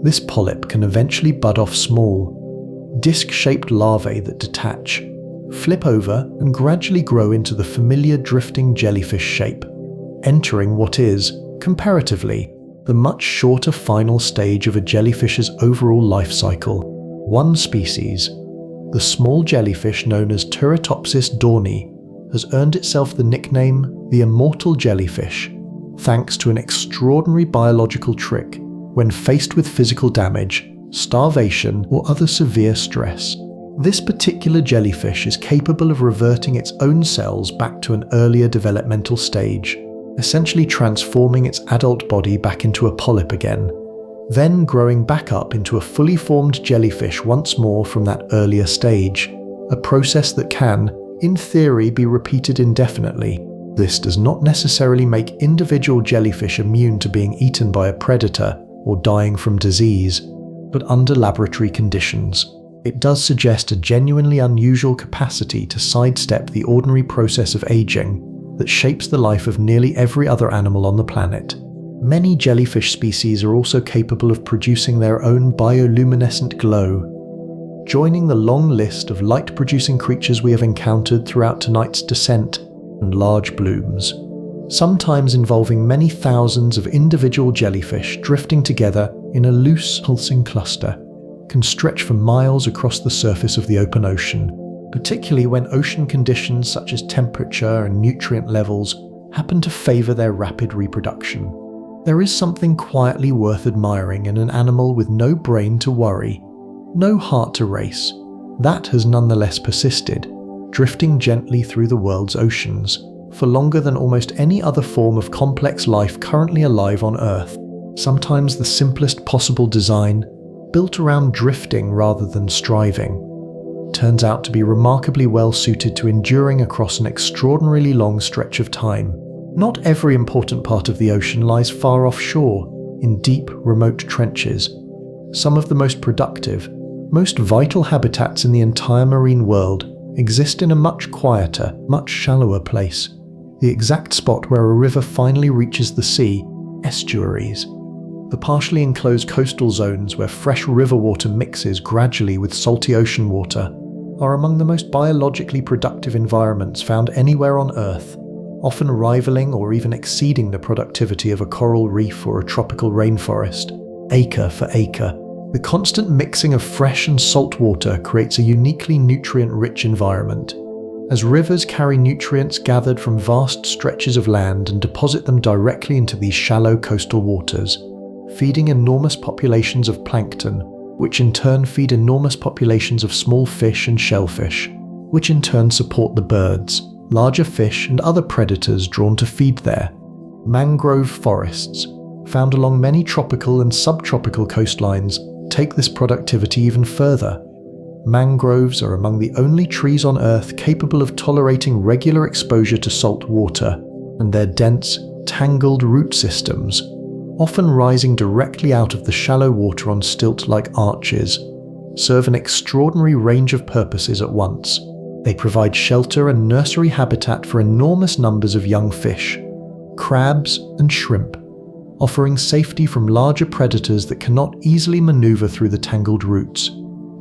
A: This polyp can eventually bud off small, disc-shaped larvae that detach, flip over, and gradually grow into the familiar drifting jellyfish shape, entering what is, comparatively, the much shorter final stage of a jellyfish's overall life cycle. One species, the small jellyfish known as Turritopsis dawni, has earned itself the nickname the immortal jellyfish, thanks to an extraordinary biological trick. When faced with physical damage, starvation, or other severe stress. This particular jellyfish is capable of reverting its own cells back to an earlier developmental stage, essentially transforming its adult body back into a polyp again, then growing back up into a fully formed jellyfish once more from that earlier stage, a process that can, in theory, be repeated indefinitely. This does not necessarily make individual jellyfish immune to being eaten by a predator or dying from disease, but under laboratory conditions, it does suggest a genuinely unusual capacity to sidestep the ordinary process of aging that shapes the life of nearly every other animal on the planet. Many jellyfish species are also capable of producing their own bioluminescent glow. Joining the long list of light-producing creatures we have encountered throughout tonight's descent and large blooms, sometimes involving many thousands of individual jellyfish drifting together in a loose, pulsing cluster, can stretch for miles across the surface of the open ocean, particularly when ocean conditions such as temperature and nutrient levels happen to favor their rapid reproduction. There is something quietly worth admiring in an animal with no brain to worry, no heart to race, that has nonetheless persisted, drifting gently through the world's oceans, for longer than almost any other form of complex life currently alive on Earth. Sometimes the simplest possible design, built around drifting rather than striving, turns out to be remarkably well suited to enduring across an extraordinarily long stretch of time. Not every important part of the ocean lies far offshore, in deep, remote trenches. Some of the most productive, most vital habitats in the entire marine world exist in a much quieter, much shallower place. The exact spot where a river finally reaches the sea, estuaries. The partially enclosed coastal zones where fresh river water mixes gradually with salty ocean water are among the most biologically productive environments found anywhere on Earth, often rivaling or even exceeding the productivity of a coral reef or a tropical rainforest, acre for acre. The constant mixing of fresh and salt water creates a uniquely nutrient-rich environment. As rivers carry nutrients gathered from vast stretches of land and deposit them directly into these shallow coastal waters, feeding enormous populations of plankton, which in turn feed enormous populations of small fish and shellfish, which in turn support the birds, larger fish and other predators drawn to feed there. Mangrove forests, found along many tropical and subtropical coastlines, take this productivity even further. Mangroves are among the only trees on Earth capable of tolerating regular exposure to salt water, and their dense, tangled root systems, often rising directly out of the shallow water on stilt-like arches, serve an extraordinary range of purposes at once. They provide shelter and nursery habitat for enormous numbers of young fish, crabs and shrimp, offering safety from larger predators that cannot easily maneuver through the tangled roots.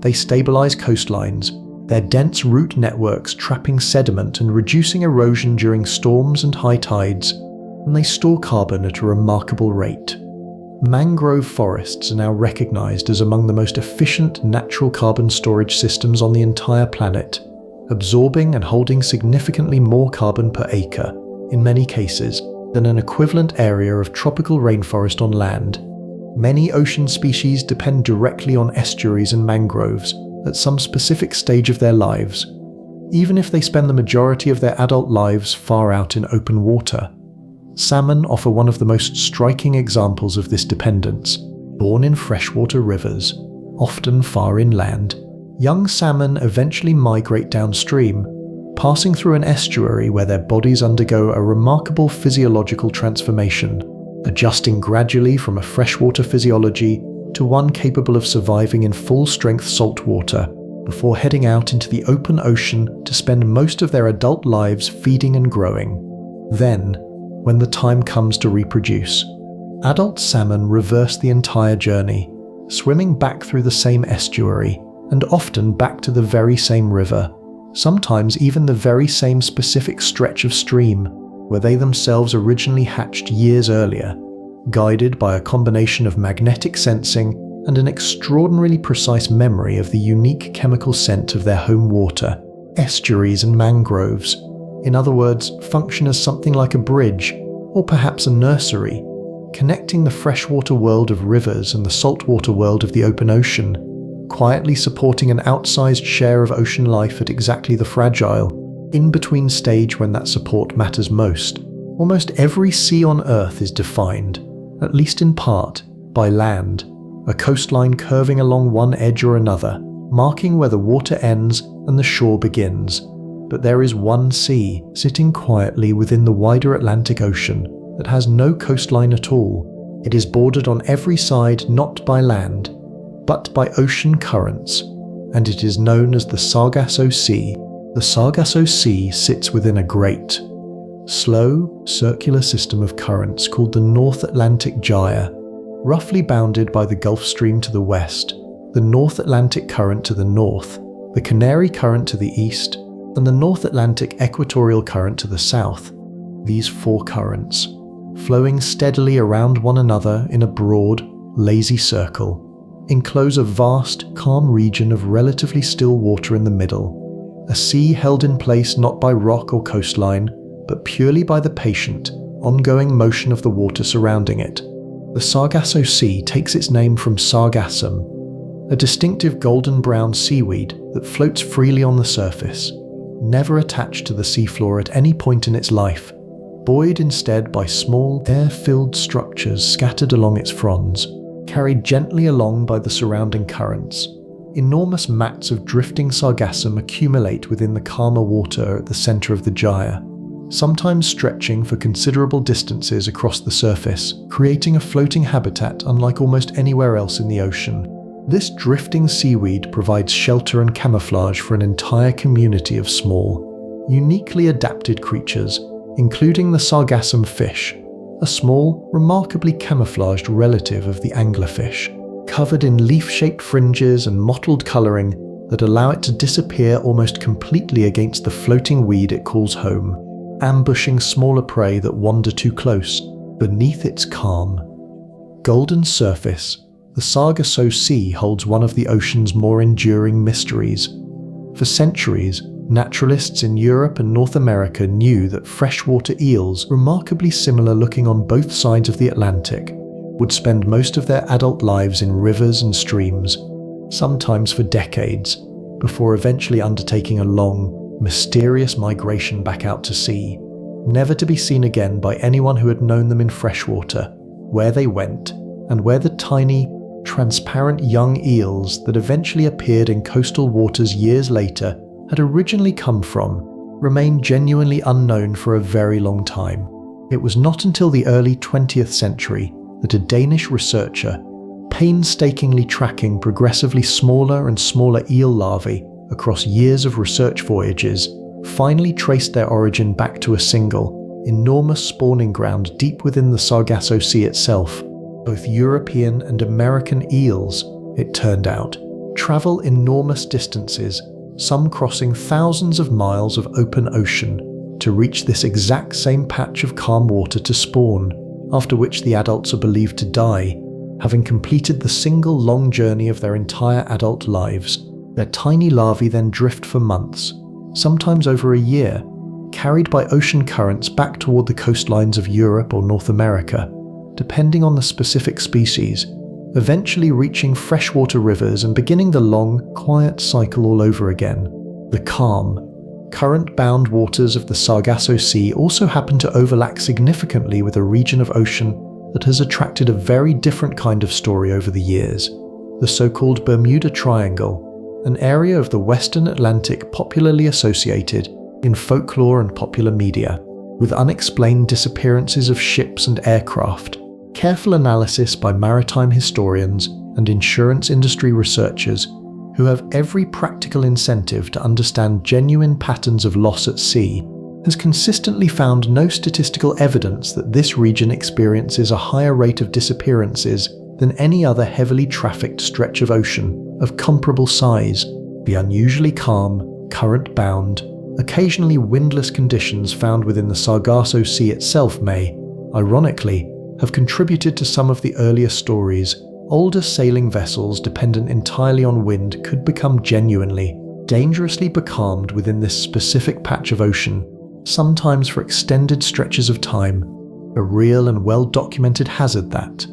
A: They stabilize coastlines, their dense root networks trapping sediment and reducing erosion during storms and high tides, and they store carbon at a remarkable rate. Mangrove forests are now recognized as among the most efficient natural carbon storage systems on the entire planet, absorbing and holding significantly more carbon per acre, in many cases, than an equivalent area of tropical rainforest on land. Many ocean species depend directly on estuaries and mangroves at some specific stage of their lives, even if they spend the majority of their adult lives far out in open water. Salmon offer one of the most striking examples of this dependence. Born in freshwater rivers, often far inland, young salmon eventually migrate downstream, passing through an estuary where their bodies undergo a remarkable physiological transformation, adjusting gradually from a freshwater physiology to one capable of surviving in full-strength salt water, before heading out into the open ocean to spend most of their adult lives feeding and growing. Then, when the time comes to reproduce, adult salmon reverse the entire journey, swimming back through the same estuary, and often back to the very same river, sometimes even the very same specific stretch of stream where they themselves originally hatched years earlier, guided by a combination of magnetic sensing and an extraordinarily precise memory of the unique chemical scent of their home water. Estuaries and mangroves, in other words, function as something like a bridge, or perhaps a nursery, connecting the freshwater world of rivers and the saltwater world of the open ocean, quietly supporting an outsized share of ocean life at exactly the fragile, in-between stage when that support matters most. Almost every sea on Earth is defined, at least in part, by land, a coastline curving along one edge or another, marking where the water ends and the shore begins. But there is one sea sitting quietly within the wider Atlantic Ocean that has no coastline at all. It is bordered on every side not by land, but by ocean currents, and it is known as the Sargasso Sea. The Sargasso Sea sits within a great, slow, circular system of currents called the North Atlantic Gyre, roughly bounded by the Gulf Stream to the west, the North Atlantic Current to the north, the Canary Current to the east, and the North Atlantic Equatorial Current to the south. These four currents, flowing steadily around one another in a broad, lazy circle, enclose a vast, calm region of relatively still water in the middle, a sea held in place not by rock or coastline, but purely by the patient, ongoing motion of the water surrounding it. The Sargasso Sea takes its name from sargassum, a distinctive golden-brown seaweed that floats freely on the surface, never attached to the seafloor at any point in its life, buoyed instead by small, air-filled structures scattered along its fronds, carried gently along by the surrounding currents. Enormous mats of drifting sargassum accumulate within the calmer water at the center of the gyre, sometimes stretching for considerable distances across the surface, creating a floating habitat unlike almost anywhere else in the ocean. This drifting seaweed provides shelter and camouflage for an entire community of small, uniquely adapted creatures, including the sargassum fish, a small, remarkably camouflaged relative of the anglerfish, covered in leaf-shaped fringes and mottled coloring that allow it to disappear almost completely against the floating weed it calls home, ambushing smaller prey that wander too close. Beneath its calm, golden surface, the Sargasso Sea holds one of the ocean's more enduring mysteries. For centuries, naturalists in Europe and North America knew that freshwater eels, remarkably similar looking on both sides of the Atlantic, would spend most of their adult lives in rivers and streams, sometimes for decades, before eventually undertaking a long, mysterious migration back out to sea, never to be seen again by anyone who had known them in freshwater, where they went, and where the tiny, transparent young eels that eventually appeared in coastal waters years later had originally come from, remained genuinely unknown for a very long time. It was not until the early 20th century that a Danish researcher, painstakingly tracking progressively smaller and smaller eel larvae across years of research voyages, finally traced their origin back to a single, enormous spawning ground deep within the Sargasso Sea itself. Both European and American eels, it turned out, travel enormous distances, some crossing thousands of miles of open ocean, to reach this exact same patch of calm water to spawn, after which the adults are believed to die, having completed the single long journey of their entire adult lives. Their tiny larvae then drift for months, sometimes over a year, carried by ocean currents back toward the coastlines of Europe or North America, depending on the specific species, eventually reaching freshwater rivers and beginning the long, quiet cycle all over again. The calm, current-bound waters of the Sargasso Sea also happen to overlap significantly with a region of ocean that has attracted a very different kind of story over the years, the so-called Bermuda Triangle, an area of the Western Atlantic popularly associated, in folklore and popular media, with unexplained disappearances of ships and aircraft. Careful analysis by maritime historians and insurance industry researchers who have every practical incentive to understand genuine patterns of loss at sea has consistently found no statistical evidence that this region experiences a higher rate of disappearances than any other heavily trafficked stretch of ocean of comparable size. The unusually calm, current-bound, occasionally windless conditions found within the Sargasso Sea itself may, ironically, have contributed to some of the earlier stories. Older sailing vessels dependent entirely on wind could become genuinely, dangerously becalmed within this specific patch of ocean, sometimes for extended stretches of time. a real and well-documented hazard that,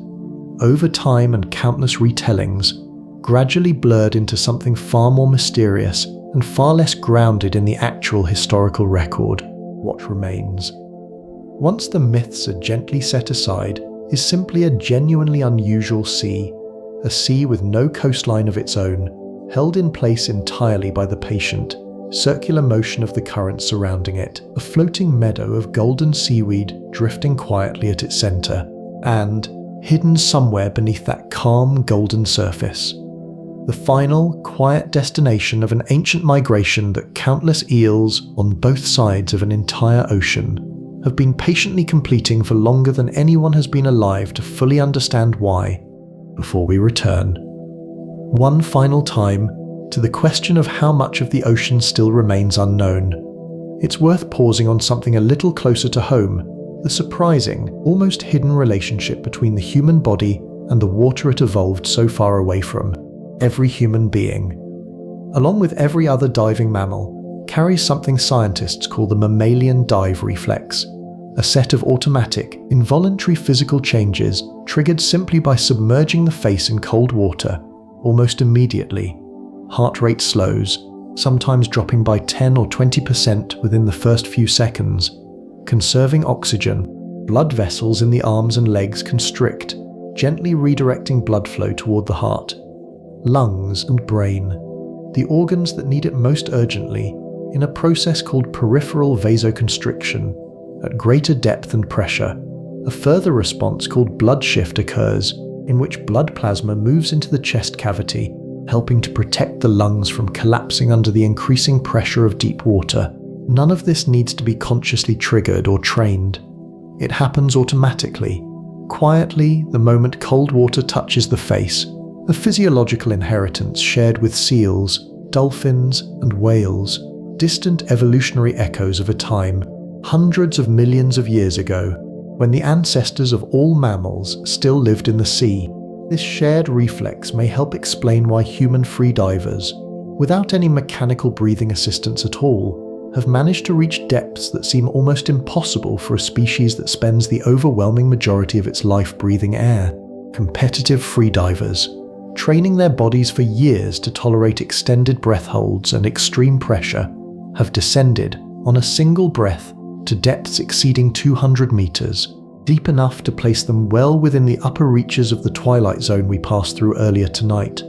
A: over time and countless retellings, gradually blurred into something far more mysterious and far less grounded in the actual historical record. What remains, once the myths are gently set aside, is simply a genuinely unusual sea, a sea with no coastline of its own, held in place entirely by the patient, circular motion of the currents surrounding it, a floating meadow of golden seaweed drifting quietly at its center, and, hidden somewhere beneath that calm golden surface, the final, quiet destination of an ancient migration that countless eels on both sides of an entire ocean have been patiently completing for longer than anyone has been alive to fully understand why, before we return, one final time, to the question of how much of the ocean still remains unknown. It's worth pausing on something a little closer to home, the surprising, almost hidden relationship between the human body and the water it evolved so far away from. Every human being, along with every other diving mammal, carries something scientists call the mammalian dive reflex, a set of automatic, involuntary physical changes triggered simply by submerging the face in cold water. Almost immediately, heart rate slows, sometimes dropping by 10 or 20% within the first few seconds. Conserving oxygen, blood vessels in the arms and legs constrict, gently redirecting blood flow toward the heart, lungs and brain, the organs that need it most urgently, in a process called peripheral vasoconstriction. At greater depth and pressure, a further response called blood shift occurs, in which blood plasma moves into the chest cavity, helping to protect the lungs from collapsing under the increasing pressure of deep water. None of this needs to be consciously triggered or trained. It happens automatically, quietly, the moment cold water touches the face, a physiological inheritance shared with seals, dolphins, and whales, distant evolutionary echoes of a time, hundreds of millions of years ago, when the ancestors of all mammals still lived in the sea. This shared reflex may help explain why human freedivers, without any mechanical breathing assistance at all, have managed to reach depths that seem almost impossible for a species that spends the overwhelming majority of its life breathing air. Competitive freedivers, training their bodies for years to tolerate extended breath holds and extreme pressure, have descended, on a single breath, to depths exceeding 200 meters, deep enough to place them well within the upper reaches of the twilight zone we passed through earlier tonight,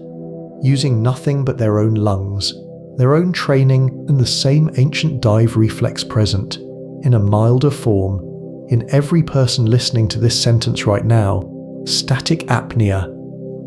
A: using nothing but their own lungs, their own training, and the same ancient dive reflex present, in a milder form, in every person listening to this sentence right now. Static apnea,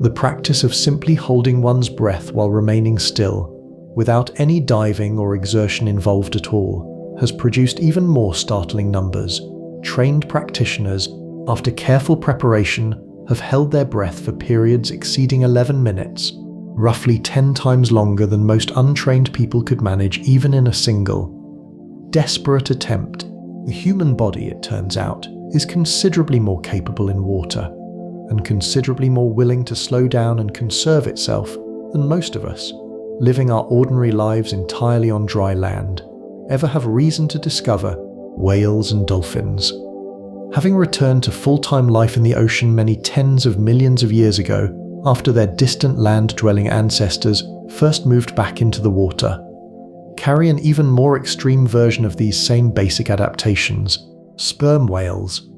A: the practice of simply holding one's breath while remaining still, without any diving or exertion involved at all, has produced even more startling numbers. Trained practitioners, after careful preparation, have held their breath for periods exceeding 11 minutes, roughly 10 times longer than most untrained people could manage even in a single, desperate attempt. The human body, it turns out, is considerably more capable in water, and considerably more willing to slow down and conserve itself than most of us, living our ordinary lives entirely on dry land, ever have reason to discover. Whales and dolphins, having returned to full-time life in the ocean many tens of millions of years ago, after their distant land-dwelling ancestors first moved back into the water, carry an even more extreme version of these same basic adaptations. Sperm whales,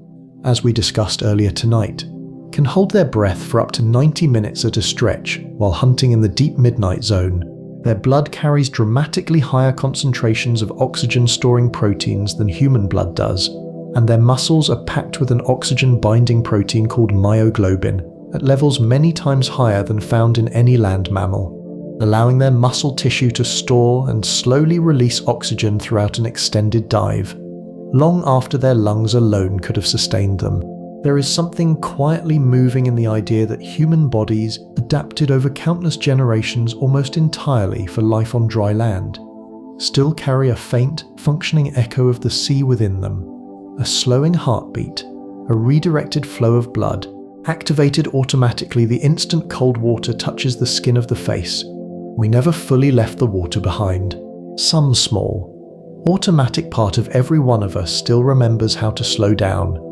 A: as we discussed earlier tonight, can hold their breath for up to 90 minutes at a stretch while hunting in the deep midnight zone. Their blood carries dramatically higher concentrations of oxygen-storing proteins than human blood does, and their muscles are packed with an oxygen-binding protein called myoglobin at levels many times higher than found in any land mammal, allowing their muscle tissue to store and slowly release oxygen throughout an extended dive, long after their lungs alone could have sustained them. There is something quietly moving in the idea that human bodies, adapted over countless generations almost entirely for life on dry land, still carry a faint, functioning echo of the sea within them, a slowing heartbeat, a redirected flow of blood, activated automatically the instant cold water touches the skin of the face. We never fully left the water behind. Some small, automatic part of every one of us still remembers how to slow down,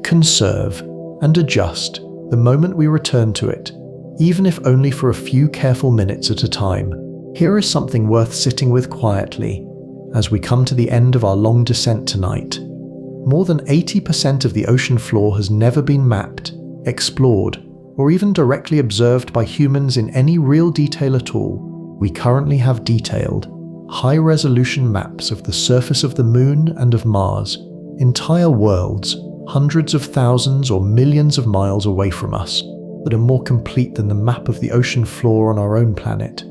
A: conserve, and adjust the moment we return to it, even if only for a few careful minutes at a time. Here is something worth sitting with quietly as we come to the end of our long descent tonight. More than 80% of the ocean floor has never been mapped, explored, or even directly observed by humans in any real detail at all. We currently have detailed, high-resolution maps of the surface of the Moon and of Mars, entire worlds, hundreds of thousands or millions of miles away from us, that are more complete than the map of the ocean floor on our own planet,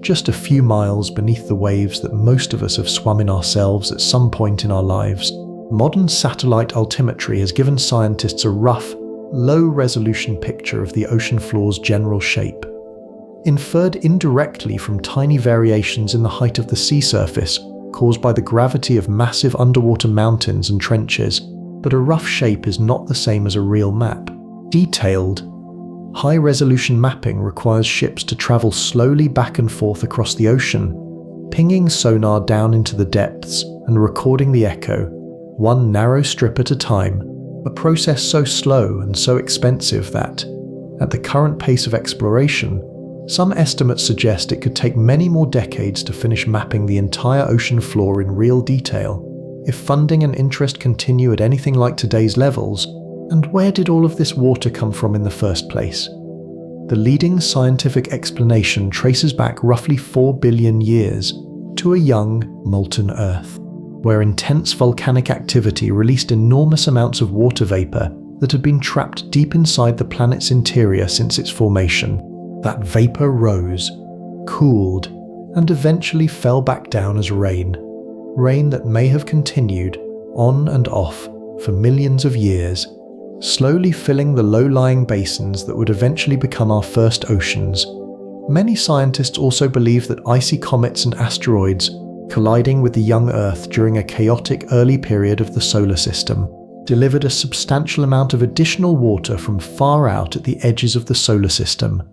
A: just a few miles beneath the waves that most of us have swum in ourselves at some point in our lives. Modern satellite altimetry has given scientists a rough, low-resolution picture of the ocean floor's general shape, inferred indirectly from tiny variations in the height of the sea surface caused by the gravity of massive underwater mountains and trenches. But a rough shape is not the same as a real map. Detailed, high-resolution mapping requires ships to travel slowly back and forth across the ocean, pinging sonar down into the depths and recording the echo, one narrow strip at a time, a process so slow and so expensive that, at the current pace of exploration, some estimates suggest it could take many more decades to finish mapping the entire ocean floor in real detail. If funding and interest continue at anything like today's levels, and where did all of this water come from in the first place? The leading scientific explanation traces back roughly 4 billion years to a young, molten Earth, where intense volcanic activity released enormous amounts of water vapor that had been trapped deep inside the planet's interior since its formation. That vapor rose, cooled, and eventually fell back down as rain. Rain that may have continued on and off for millions of years, slowly filling the low-lying basins that would eventually become our first oceans. Many scientists also believe that icy comets and asteroids colliding with the young Earth during a chaotic early period of the solar system delivered a substantial amount of additional water from far out at the edges of the solar system,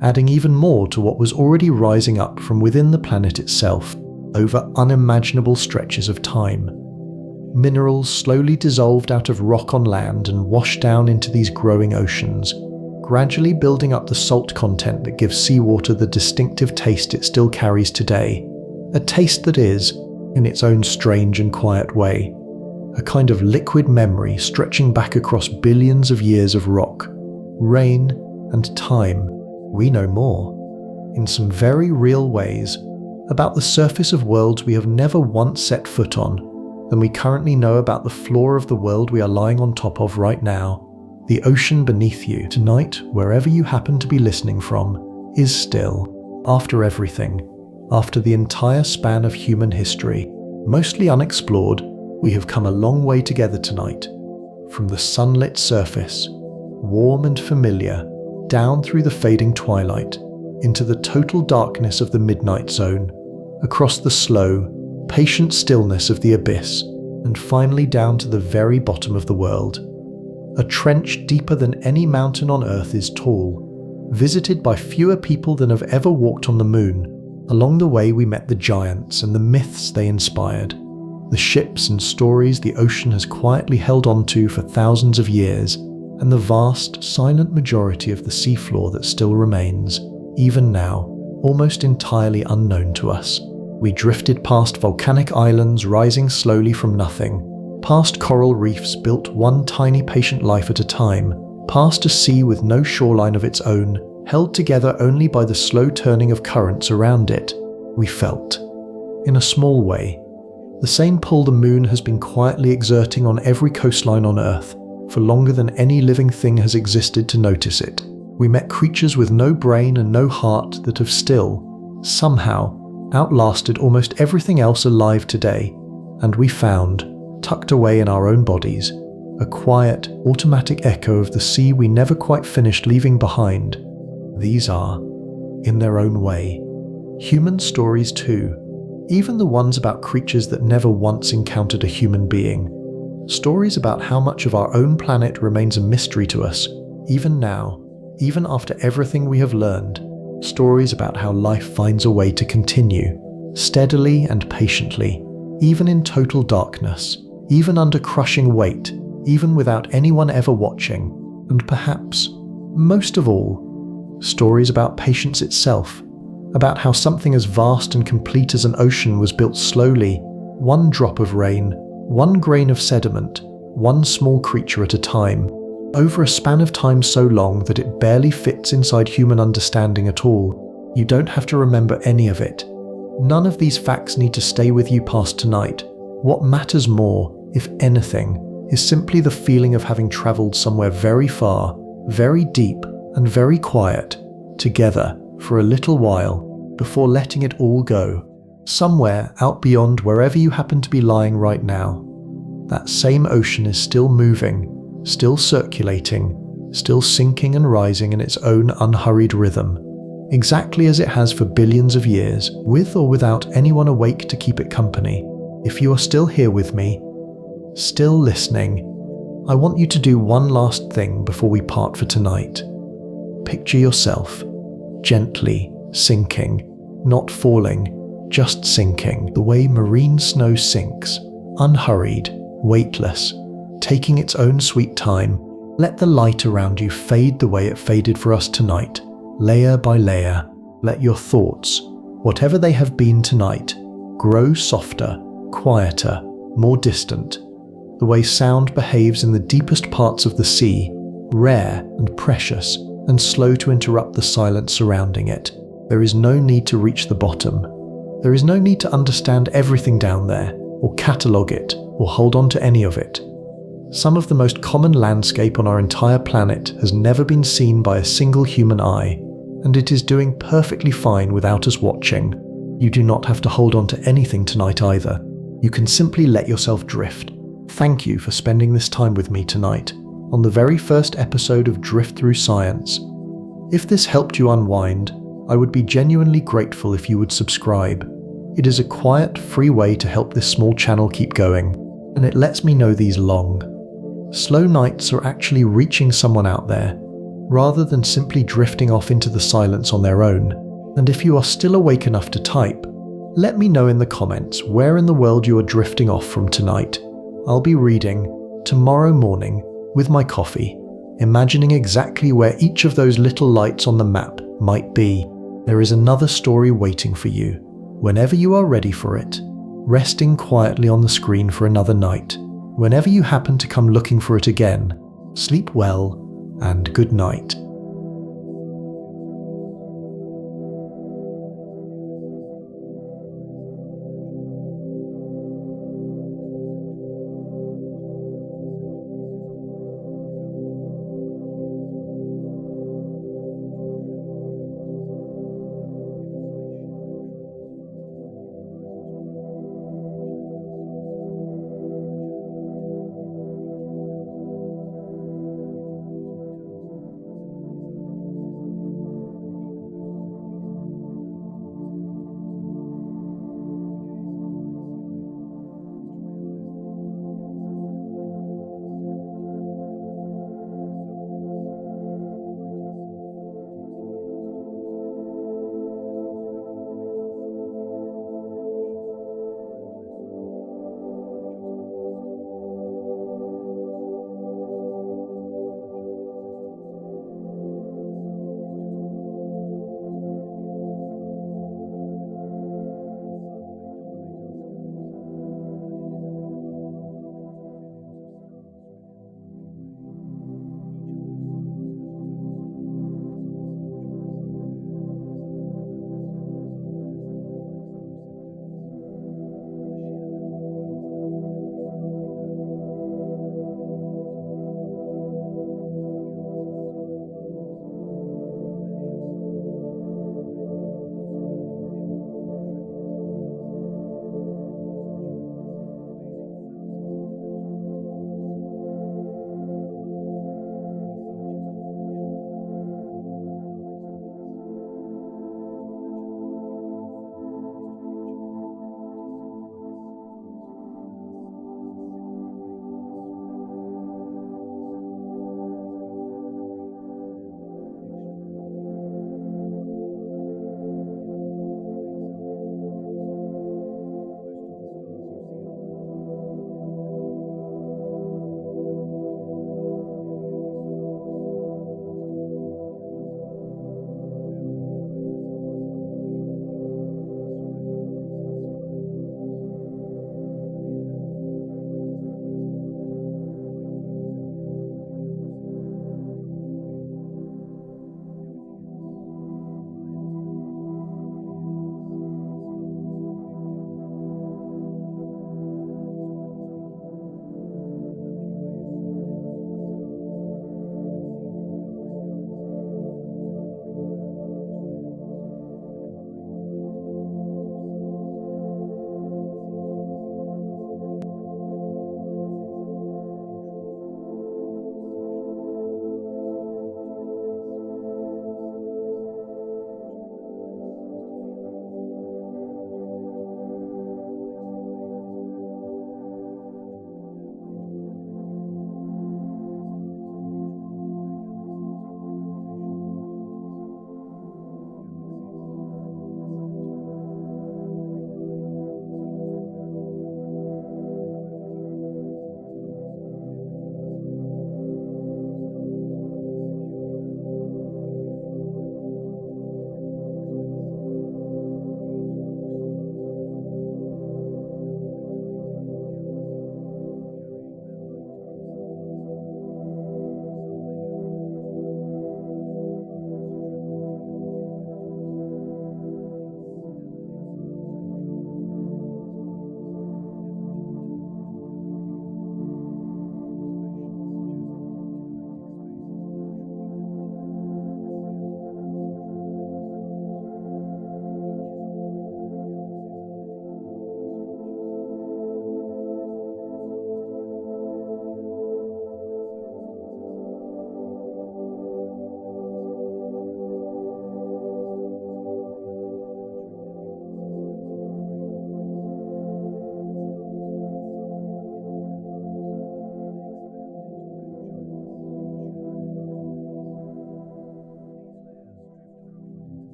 A: adding even more to what was already rising up from within the planet itself over unimaginable stretches of time. Minerals slowly dissolved out of rock on land and washed down into these growing oceans, gradually building up the salt content that gives seawater the distinctive taste it still carries today. A taste that is, in its own strange and quiet way, a kind of liquid memory stretching back across billions of years of rock, rain, and time. We know more, in some very real ways, about the surface of worlds we have never once set foot on than we currently know about the floor of the world we are lying on top of right now. The ocean beneath you tonight, wherever you happen to be listening from, is still, after everything, after the entire span of human history, mostly unexplored, we have come a long way together tonight, from the sunlit surface, warm and familiar, down through the fading twilight, into the total darkness of the midnight zone, across the slow, patient stillness of the abyss, and finally down to the very bottom of the world. A trench deeper than any mountain on Earth is tall, visited by fewer people than have ever walked on the moon. Along the way we met the giants and the myths they inspired, the ships and stories the ocean has quietly held on to for thousands of years, and the vast, silent majority of the seafloor that still remains, even now, almost entirely unknown to us. We drifted past volcanic islands rising slowly from nothing, past coral reefs built one tiny patient life at a time, past a sea with no shoreline of its own, held together only by the slow turning of currents around it. We felt, in a small way, the same pull the moon has been quietly exerting on every coastline on Earth for longer than any living thing has existed to notice it. We met creatures with no brain and no heart that have still, somehow, outlasted almost everything else alive today, and we found, tucked away in our own bodies, a quiet, automatic echo of the sea we never quite finished leaving behind. These are, in their own way, human stories too, even the ones about creatures that never once encountered a human being. Stories about how much of our own planet remains a mystery to us, even now, even after everything we have learned. Stories about how life finds a way to continue, steadily and patiently, even in total darkness, even under crushing weight, even without anyone ever watching. And perhaps, most of all, stories about patience itself, about how something as vast and complete as an ocean was built slowly, one drop of rain, one grain of sediment, one small creature at a time, over a span of time so long that it barely fits inside human understanding at all. You don't have to remember any of it. None of these facts need to stay with you past tonight. What matters more, if anything, is simply the feeling of having traveled somewhere very far, very deep, and very quiet, together for a little while, before letting it all go. Somewhere out beyond wherever you happen to be lying right now. That same ocean is still moving, still circulating, still sinking and rising in its own unhurried rhythm, exactly as it has for billions of years, with or without anyone awake to keep it company. If you are still here with me, still listening, I want you to do one last thing before we part for tonight. Picture yourself, gently sinking, not falling, just sinking, the way marine snow sinks, unhurried, weightless, taking its own sweet time. Let the light around you fade the way it faded for us tonight, layer by layer. Let your thoughts, whatever they have been tonight, grow softer, quieter, more distant. The way sound behaves in the deepest parts of the sea, rare and precious, and slow to interrupt the silence surrounding it. There is no need to reach the bottom. There is no need to understand everything down there, or catalogue it, or hold on to any of it. Some of the most common landscape on our entire planet has never been seen by a single human eye, and it is doing perfectly fine without us watching. You do not have to hold on to anything tonight either. You can simply let yourself drift. Thank you for spending this time with me tonight, on the very first episode of Drift Through Science. If this helped you unwind, I would be genuinely grateful if you would subscribe. It is a quiet, free way to help this small channel keep going, and it lets me know these long, slow nights are actually reaching someone out there, rather than simply drifting off into the silence on their own. And if you are still awake enough to type, let me know in the comments where in the world you are drifting off from tonight. I'll be reading tomorrow morning with my coffee, imagining exactly where each of those little lights on the map might be. There is another story waiting for you, whenever you are ready for it, resting quietly on the screen for another night. Whenever you happen to come looking for it again, sleep well and good night.